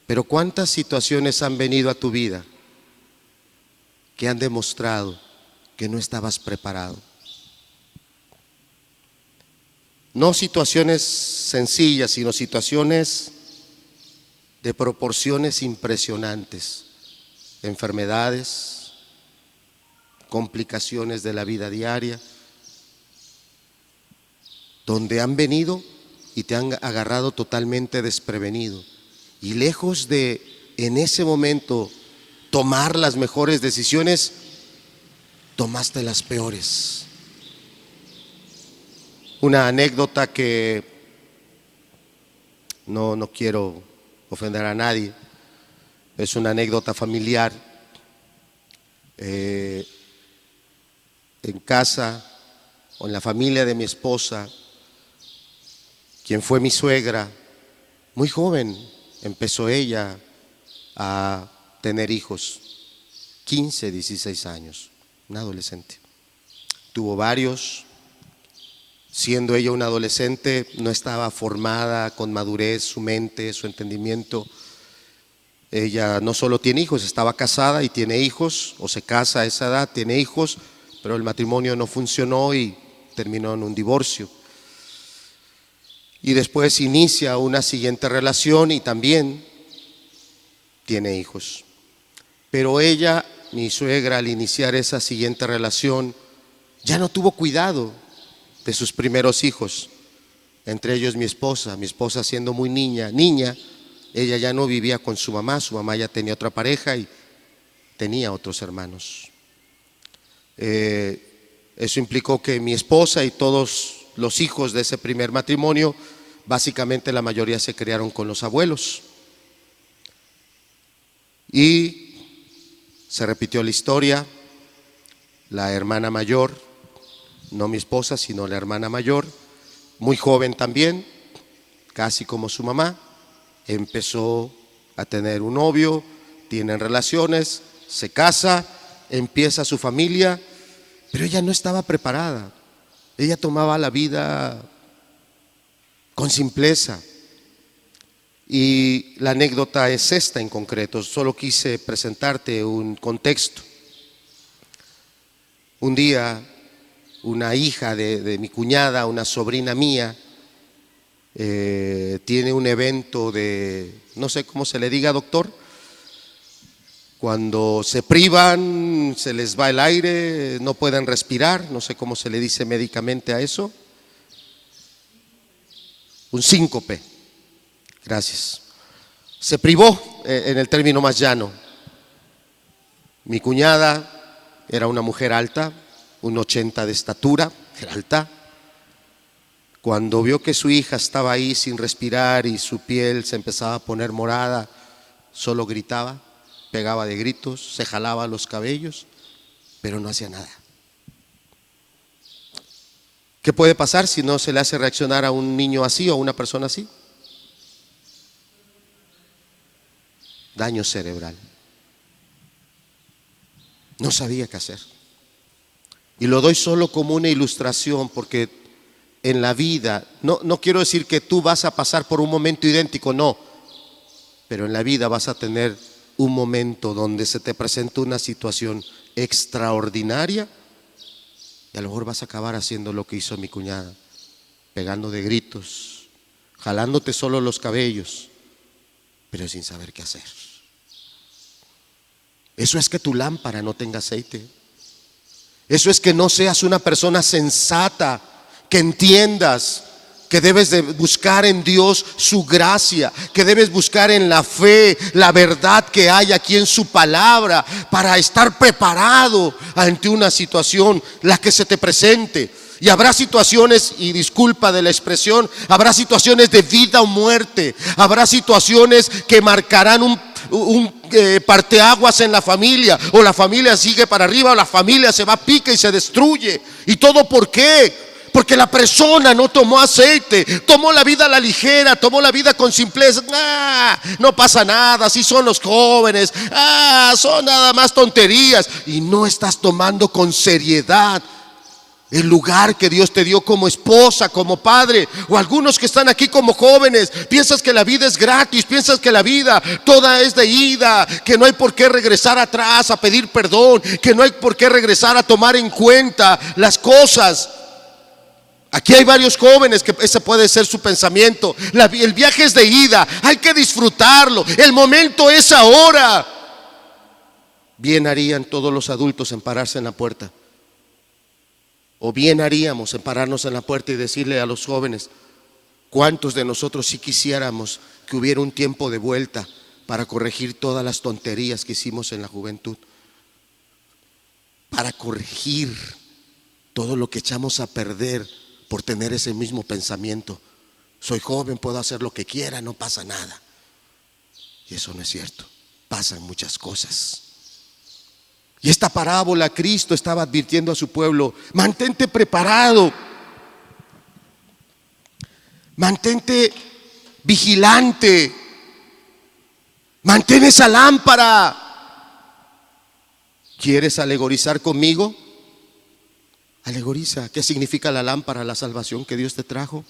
pero ¿cuántas situaciones han venido a tu vida que han demostrado que no estabas preparado? No situaciones sencillas, sino situaciones de proporciones impresionantes, enfermedades, complicaciones de la vida diaria, donde han venido y te han agarrado totalmente desprevenido. Y lejos de en ese momento tomar las mejores decisiones, tomaste las peores. Una anécdota que no quiero ofender a nadie, es una anécdota familiar. En casa o en la familia de mi esposa, quien fue mi suegra, muy joven empezó ella a tener hijos, 15, 16 años, una adolescente. Tuvo varios. Siendo ella una adolescente, no estaba formada con madurez su mente, su entendimiento. Ella no solo tiene hijos, estaba casada y tiene hijos, o se casa a esa edad, tiene hijos, pero el matrimonio no funcionó y terminó en un divorcio. Y después inicia una siguiente relación y también tiene hijos. Pero ella, mi suegra, al iniciar esa siguiente relación, ya no tuvo cuidado de sus primeros hijos, entre ellos mi esposa siendo muy niña, ella ya no vivía con su mamá ya tenía otra pareja y tenía otros hermanos. Eso implicó que mi esposa y todos los hijos de ese primer matrimonio, básicamente la mayoría se criaron con los abuelos. Y se repitió la historia, la hermana mayor, no mi esposa, sino la hermana mayor, muy joven también, casi como su mamá, empezó a tener un novio, tienen relaciones, se casa, empieza su familia, pero ella no estaba preparada. Ella tomaba la vida con simpleza. Y la anécdota es esta en concreto, solo quise presentarte un contexto. Un día, una hija de mi cuñada, una sobrina mía, tiene un evento de, no sé cómo se le diga, doctor, cuando se privan, se les va el aire, no pueden respirar, no sé cómo se le dice médicamente a eso. Un síncope, gracias. Se privó, en el término más llano. Mi cuñada era una mujer alta, un 80 de estatura, era alta. Cuando vio que su hija estaba ahí sin respirar y su piel se empezaba a poner morada, solo gritaba, pegaba de gritos, se jalaba los cabellos, pero no hacía nada. ¿Qué puede pasar si no se le hace reaccionar a un niño así o a una persona así? Daño cerebral. No sabía qué hacer. Y lo doy solo como una ilustración porque en la vida, no quiero decir que tú vas a pasar por un momento idéntico, no, pero en la vida vas a tener un momento donde se te presenta una situación extraordinaria y a lo mejor vas a acabar haciendo lo que hizo mi cuñada, pegando de gritos, jalándote solo los cabellos, pero sin saber qué hacer. Eso es que tu lámpara no tenga aceite. Eso es que no seas una persona sensata, que entiendas que debes de buscar en Dios su gracia, que debes buscar en la fe, la verdad que hay aquí en su palabra para estar preparado ante una situación, la que se te presente. Y habrá situaciones, y disculpa de la expresión, habrá situaciones de vida o muerte, habrá situaciones que marcarán un parteaguas en la familia, o la familia sigue para arriba o la familia se va a pique y se destruye. ¿Y todo por qué? Porque la persona no tomó aceite, tomó la vida a la ligera, tomó la vida con simpleza. No pasa nada, así son los jóvenes, son nada más tonterías. Y no estás tomando con seriedad el lugar que Dios te dio como esposa, como padre, o algunos que están aquí como jóvenes, piensas que la vida es gratis, piensas que la vida toda es de ida, que no hay por qué regresar atrás a pedir perdón, que no hay por qué regresar a tomar en cuenta las cosas. Aquí hay varios jóvenes que ese puede ser su pensamiento. El viaje es de ida, hay que disfrutarlo, el momento es ahora. Bien harían todos los adultos en pararse en la puerta, o bien haríamos en pararnos en la puerta y decirle a los jóvenes: ¿cuántos de nosotros sí quisiéramos que hubiera un tiempo de vuelta para corregir todas las tonterías que hicimos en la juventud? Para corregir todo lo que echamos a perder por tener ese mismo pensamiento. Soy joven, puedo hacer lo que quiera, no pasa nada. Y eso no es cierto, pasan muchas cosas. Y esta parábola, Cristo estaba advirtiendo a su pueblo: mantente preparado, mantente vigilante, mantén esa lámpara. ¿Quieres alegorizar conmigo? Alegoriza. ¿Qué significa la lámpara? La salvación que Dios te trajo,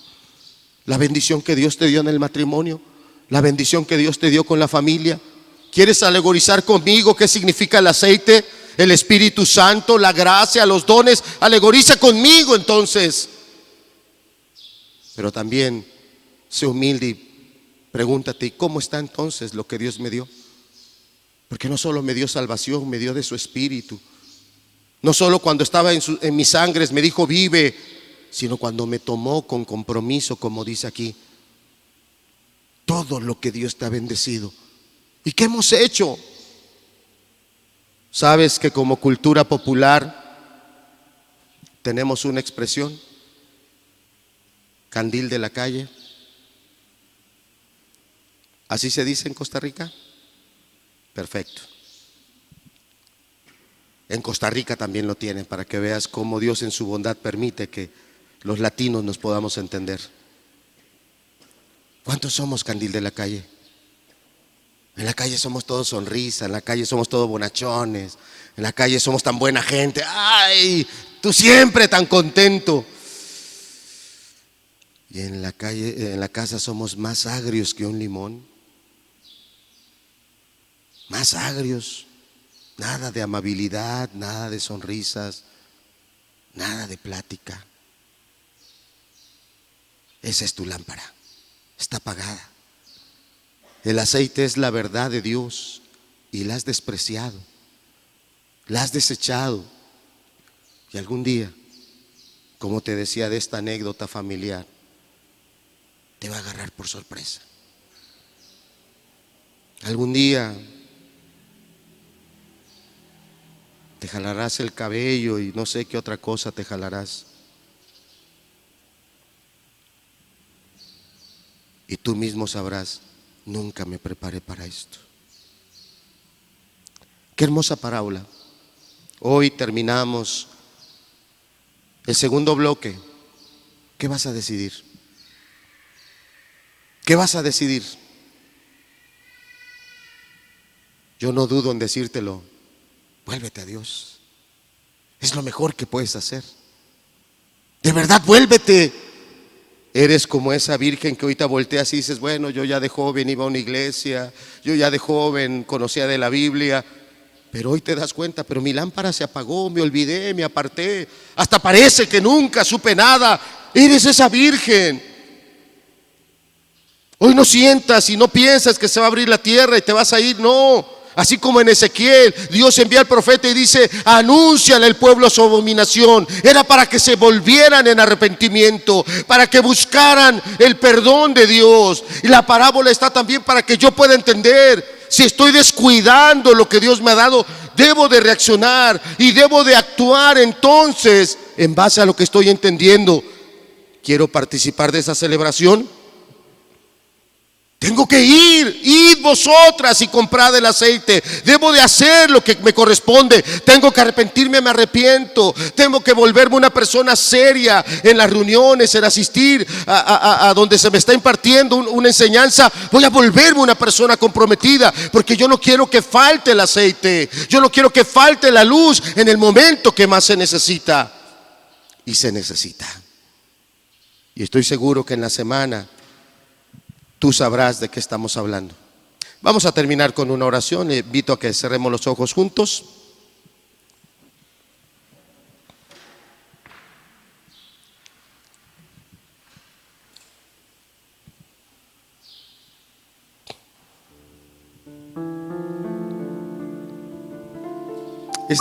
la bendición que Dios te dio en el matrimonio, la bendición que Dios te dio con la familia. ¿Quieres alegorizar conmigo qué significa el aceite, el Espíritu Santo, la gracia, los dones? Alegoriza conmigo entonces. Pero también sé humilde y pregúntate: ¿y cómo está entonces lo que Dios me dio? Porque no solo me dio salvación, me dio de su Espíritu. No solo cuando estaba en mis sangres me dijo vive, sino cuando me tomó con compromiso, como dice aquí. Todo lo que Dios te ha bendecido. ¿Y qué hemos hecho? ¿Sabes que como cultura popular tenemos una expresión? Candil de la calle. ¿Así se dice en Costa Rica? Perfecto. En Costa Rica también lo tienen, para que veas cómo Dios en su bondad permite que los latinos nos podamos entender. ¿Cuántos somos candil de la calle? En la calle somos todos sonrisa, en la calle somos todos bonachones, en la calle somos tan buena gente. ¡Ay! Tú siempre tan contento. Y en la calle, en la casa somos más agrios que un limón. Más agrios. Nada de amabilidad, nada de sonrisas, nada de plática. Esa es tu lámpara, está apagada. El aceite es la verdad de Dios y la has despreciado, la has desechado. Y algún día, como te decía de esta anécdota familiar, te va a agarrar por sorpresa. Algún día te jalarás el cabello y no sé qué otra cosa te jalarás. Y tú mismo sabrás: nunca me preparé para esto. Qué hermosa parábola. Hoy terminamos el segundo bloque. ¿Qué vas a decidir? ¿Qué vas a decidir? Yo no dudo en decírtelo: vuélvete a Dios. Es lo mejor que puedes hacer. De verdad, vuélvete. Eres como esa virgen que ahorita volteas y dices: bueno, yo ya de joven iba a una iglesia, yo ya de joven conocía de la Biblia. Pero hoy te das cuenta: pero mi lámpara se apagó, me olvidé, me aparté, hasta parece que nunca supe nada. Eres esa virgen. Hoy no sientas y no piensas que se va a abrir la tierra y te vas a ir, no. Así como en Ezequiel, Dios envía al profeta y dice: anúnciale al pueblo su abominación. Era para que se volvieran en arrepentimiento, para que buscaran el perdón de Dios. Y la parábola está también para que yo pueda entender: si estoy descuidando lo que Dios me ha dado, debo de reaccionar y debo de actuar entonces en base a lo que estoy entendiendo. ¿Quiero participar de esa celebración? Tengo que ir, id vosotras y comprad el aceite. Debo de hacer lo que me corresponde. Tengo que arrepentirme, me arrepiento. Tengo que volverme una persona seria en las reuniones, en asistir a donde se me está impartiendo una enseñanza. Voy a volverme una persona comprometida, porque yo no quiero que falte el aceite. Yo no quiero que falte la luz en el momento que más se necesita. y se necesita. Y estoy seguro que en la semana tú sabrás de qué estamos hablando. Vamos a terminar con una oración. Le invito a que cerremos los ojos juntos.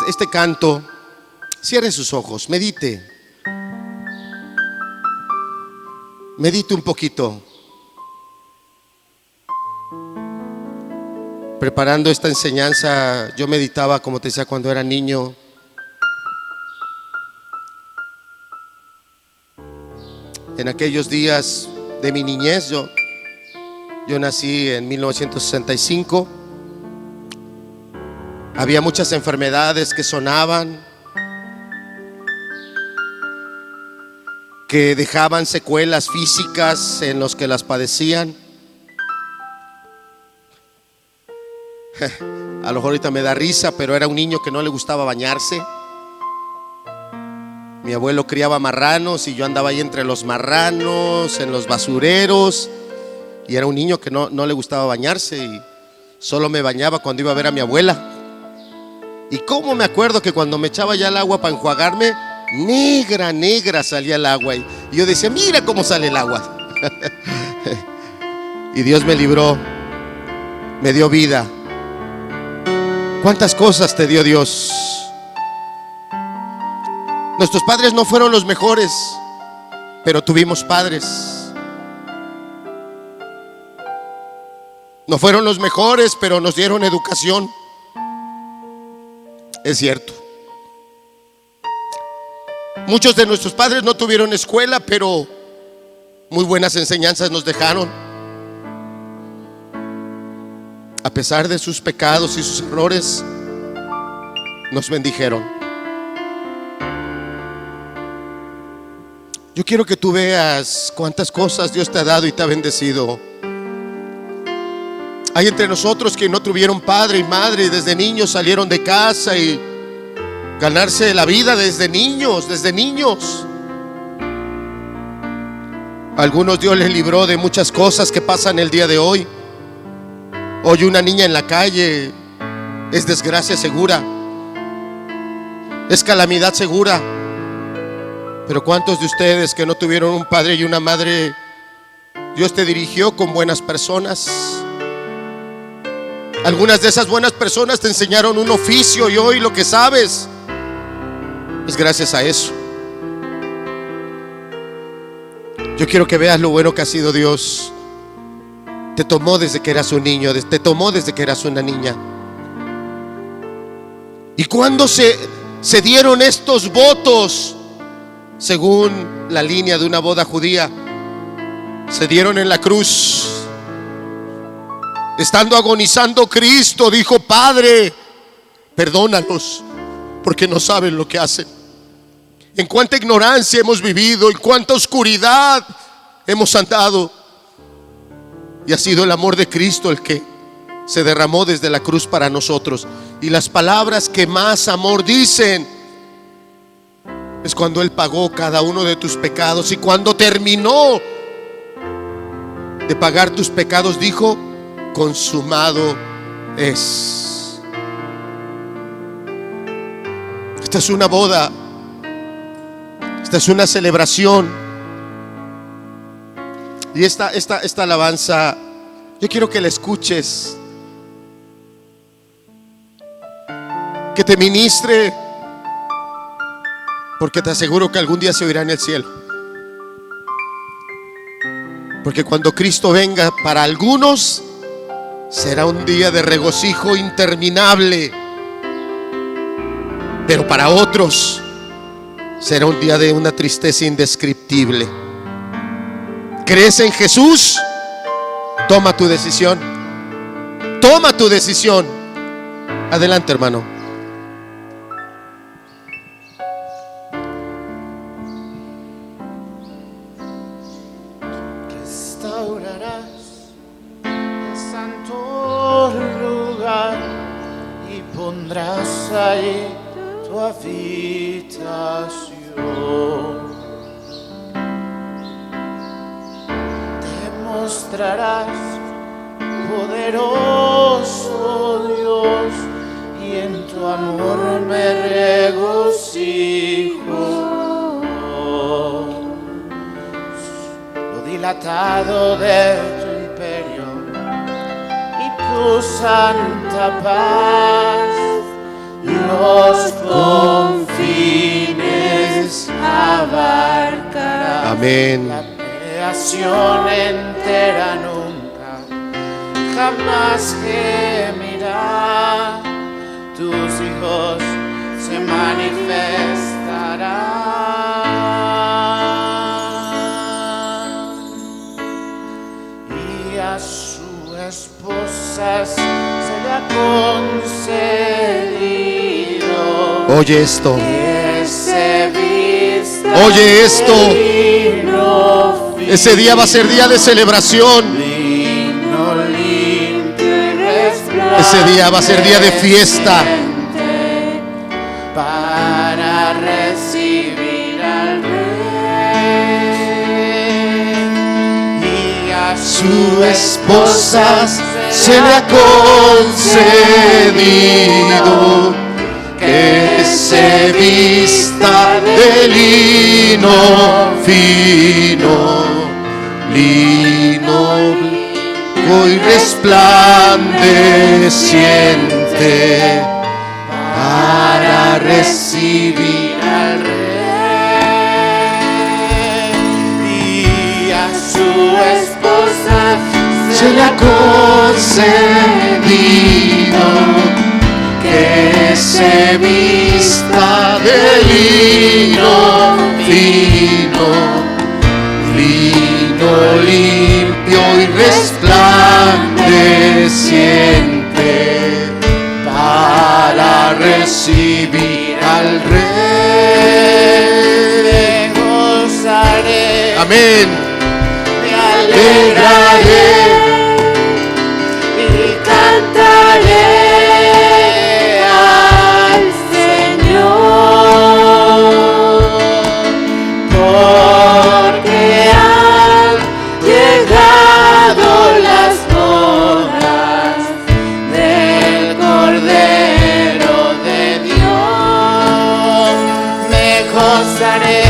Este canto, cierre sus ojos, medite un poquito. Preparando esta enseñanza, yo meditaba, como te decía, cuando era niño. En aquellos días de mi niñez, yo nací en 1965. Había muchas enfermedades que sonaban, que dejaban secuelas físicas en los que las padecían. A lo mejor ahorita me da risa, pero era un niño que no le gustaba bañarse. Mi abuelo criaba marranos y yo andaba ahí entre los marranos, en los basureros. Y era un niño que no le gustaba bañarse y solo me bañaba cuando iba a ver a mi abuela. Y cómo me acuerdo que cuando me echaba ya el agua para enjuagarme, negra salía el agua. Y yo decía, mira cómo sale el agua. Y Dios me libró, me dio vida. ¿Cuántas cosas te dio Dios? Nuestros padres no fueron los mejores, pero tuvimos padres. No fueron los mejores, pero nos dieron educación. Es cierto. Muchos de nuestros padres no tuvieron escuela, pero muy buenas enseñanzas nos dejaron. A pesar de sus pecados y sus errores, nos bendijeron. Yo quiero que tú veas cuántas cosas Dios te ha dado y te ha bendecido. Hay entre nosotros que no tuvieron padre y madre y desde niños salieron de casa y ganarse la vida desde niños. A algunos Dios les libró de muchas cosas que pasan el día de hoy. Hoy una niña en la calle es desgracia segura, es calamidad segura. Pero ¿cuántos de ustedes que no tuvieron un padre y una madre, Dios te dirigió con buenas personas? Algunas de esas buenas personas te enseñaron un oficio y hoy lo que sabes es gracias a eso. Yo quiero que veas lo bueno que ha sido Dios. Te tomó desde que eras un niño, te tomó desde que eras una niña. Y cuando se dieron estos votos, según la línea de una boda judía, se dieron en la cruz. Estando agonizando Cristo, dijo: Padre, perdónalos, porque no saben lo que hacen. En cuánta ignorancia hemos vivido, en cuánta oscuridad hemos andado. Y ha sido el amor de Cristo el que se derramó desde la cruz para nosotros. Y las palabras que más amor dicen es cuando Él pagó cada uno de tus pecados. Y cuando terminó de pagar tus pecados, dijo: consumado es. Esta es una boda, esta es una celebración. Y esta alabanza, yo quiero que la escuches, que te ministre, porque te aseguro que algún día se oirá en el cielo. Porque cuando Cristo venga, para algunos será un día de regocijo interminable, pero para otros será un día de una tristeza indescriptible. ¿Crees en Jesús? Toma tu decisión. Toma tu decisión. Adelante, hermano. Restaurarás el santo lugar y pondrás ahí tu habitación. Te mostrarás poderoso Dios, y en tu amor me regocijo. Lo dilatado de tu imperio y tu santa paz, los confines abarcará. Amén. La creación entera nunca jamás gemirá, tus hijos se manifestarán, y a su esposa se le ha concedido. Oye esto. Que se vista Oye esto. de lino fino, Ese día va a ser día de celebración. lino limpio y resplandeciente, Ese día va a ser día de fiesta. para recibir al Rey, y a Su esposa se le ha concedido que se vista de lino fino, lino blanco y resplandeciente, para recibir al Rey, y a su esposa se le ha concedido que se vista de lino fino, lino limpio y resplandeciente, para recibir al Rey. me gozaré, Amén. me alegraré y cantaré al Señor, porque han llegado las bodas del Cordero de Dios. Me gozaré,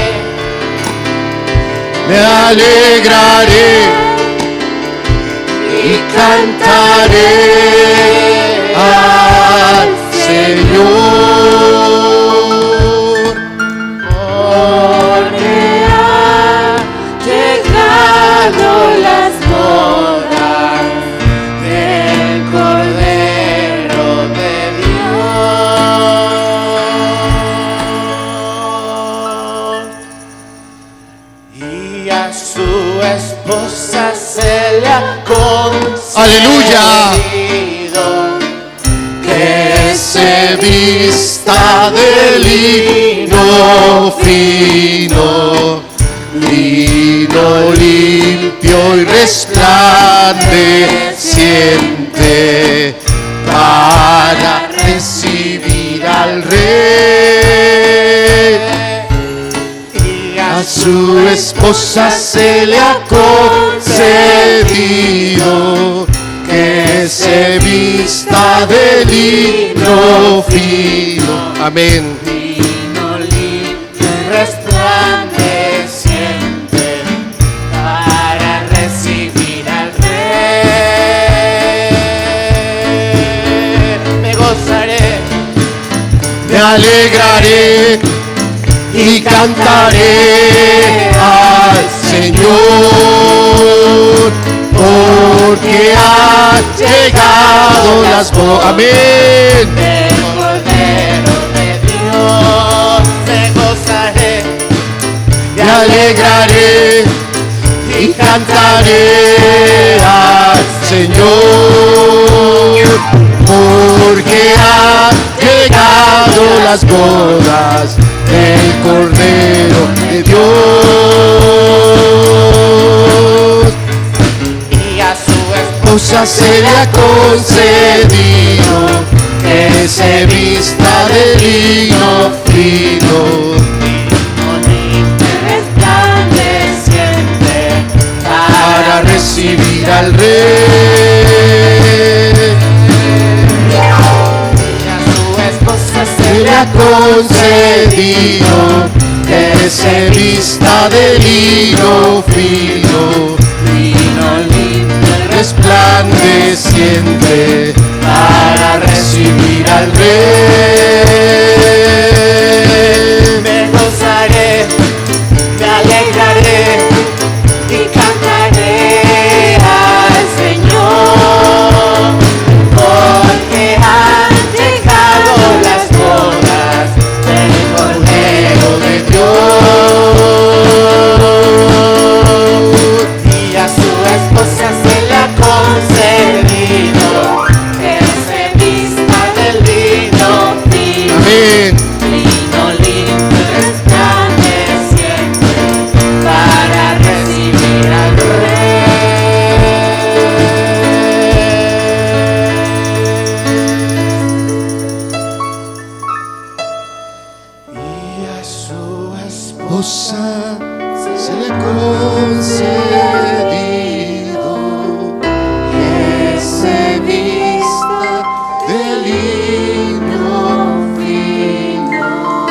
Me alegraré y cantaré al Señor, porque han llegado las bodas del Cordero de Dios, y a su esposa se le ha concedido. ¡Aleluya! Que se vista de lino fino, lino limpio y resplandeciente, para recibir al Rey. y A su esposa se le ha concedido que se vista de lino fino. Amén. lino limpio y resplandeciente, para recibir al Rey. Me gozaré, Me alegraré y cantaré al Señor, porque han llegado las bodas. Amén. del Cordero de Dios. Me gozaré, Me alegraré y cantaré al Señor, porque han llegado las bodas del Cordero de Dios. y a su esposa Se le ha concedido que que se vista de lino fino, resplandeciente, para recibir al Rey. Y a su esposa se Le ha concedido que se vista de lino fino, vino limpio y resplandeciente, para recibir al Rey. me gozaré, me alegraré y cantaré al Señor, porque han llegado las bodas del Cordero de Dios. Y a su esposa se le ha concedido que se vista de lino fino. Amén. Lino limpio y resplandeciente, para recibir al Rey. Y a su esposa Se le ha concedido que se vista de lino fino,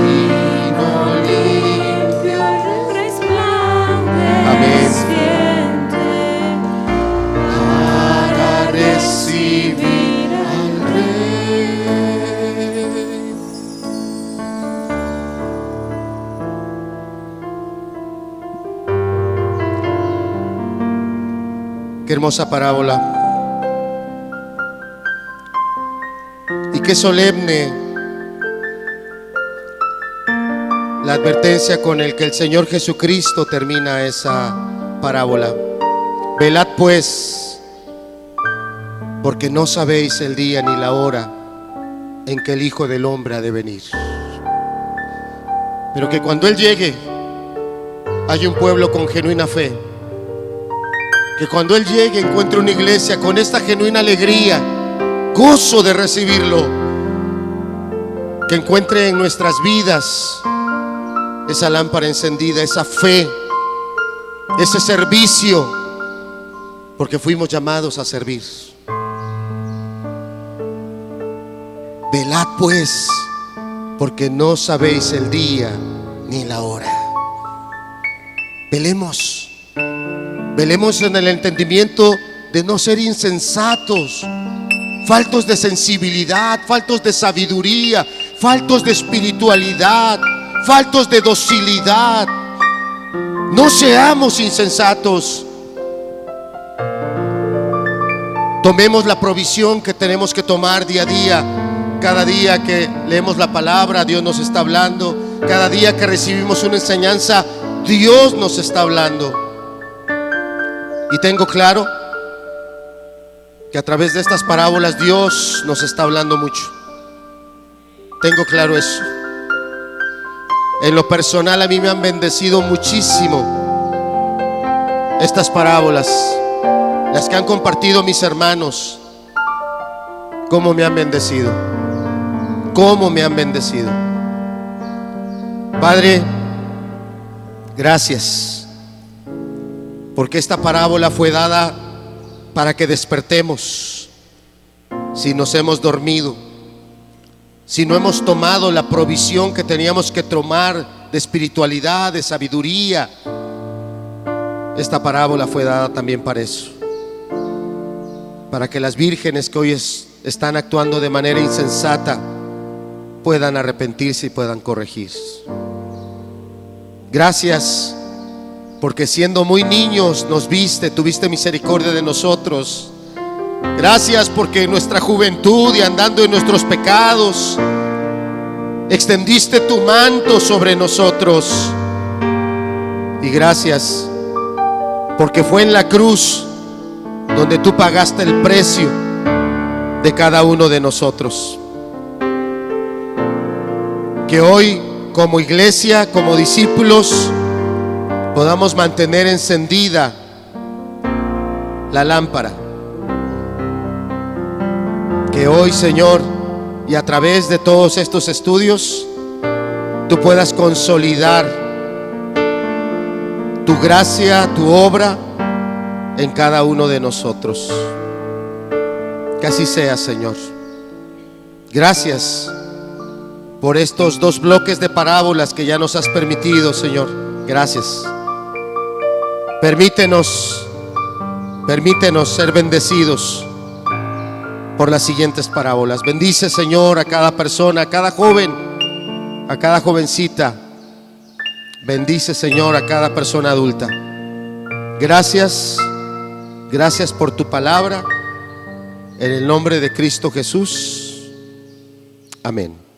lino limpio, resplandeciente, para recibir al Rey. Qué hermosa parábola. Y qué solemne la advertencia con el que el Señor Jesucristo termina esa parábola. Velad pues, porque no sabéis el día ni la hora en que el Hijo del Hombre ha de venir. Pero que cuando Él llegue, hay un pueblo con genuina fe. Que cuando Él llegue encuentre una iglesia con esta genuina alegría, gozo de recibirlo. Que encuentre en nuestras vidas esa lámpara encendida, esa fe, ese servicio, porque fuimos llamados a servir. Velad pues, porque no sabéis el día ni la hora. Velemos. Velemos en el entendimiento de no ser insensatos, faltos de sensibilidad, faltos de sabiduría, faltos de espiritualidad, faltos de docilidad. No seamos insensatos. Tomemos la provisión que tenemos que tomar día a día. Cada día que leemos la palabra, Dios nos está hablando. Cada día que recibimos una enseñanza, Dios nos está hablando. Y tengo claro que a través de estas parábolas Dios nos está hablando mucho. Tengo claro eso. En lo personal a mí me han bendecido muchísimo estas parábolas, las que han compartido mis hermanos. Cómo me han bendecido, cómo me han bendecido. Padre, gracias, porque esta parábola fue dada para que despertemos. Si nos hemos dormido, si no hemos tomado la provisión que teníamos que tomar de espiritualidad, de sabiduría, esta parábola fue dada también para eso. Para que las vírgenes que hoy están actuando de manera insensata puedan arrepentirse y puedan corregir. Gracias, porque siendo muy niños nos viste, tuviste misericordia de nosotros. Gracias porque en nuestra juventud y andando en nuestros pecados extendiste tu manto sobre nosotros. Y gracias porque fue en la cruz donde tú pagaste el precio de cada uno de nosotros. Que hoy, como iglesia, como discípulos, podamos mantener encendida la lámpara. Que hoy, Señor, y a través de todos estos estudios, tú puedas consolidar tu gracia, tu obra en cada uno de nosotros. Que así sea, Señor. Gracias por estos 2 bloques de parábolas que ya nos has permitido, Señor. Gracias. Permítenos ser bendecidos por las siguientes parábolas. Bendice, Señor, a cada persona, a cada joven, a cada jovencita. Bendice, Señor, a cada persona adulta. Gracias por tu palabra. En el nombre de Cristo Jesús. Amén.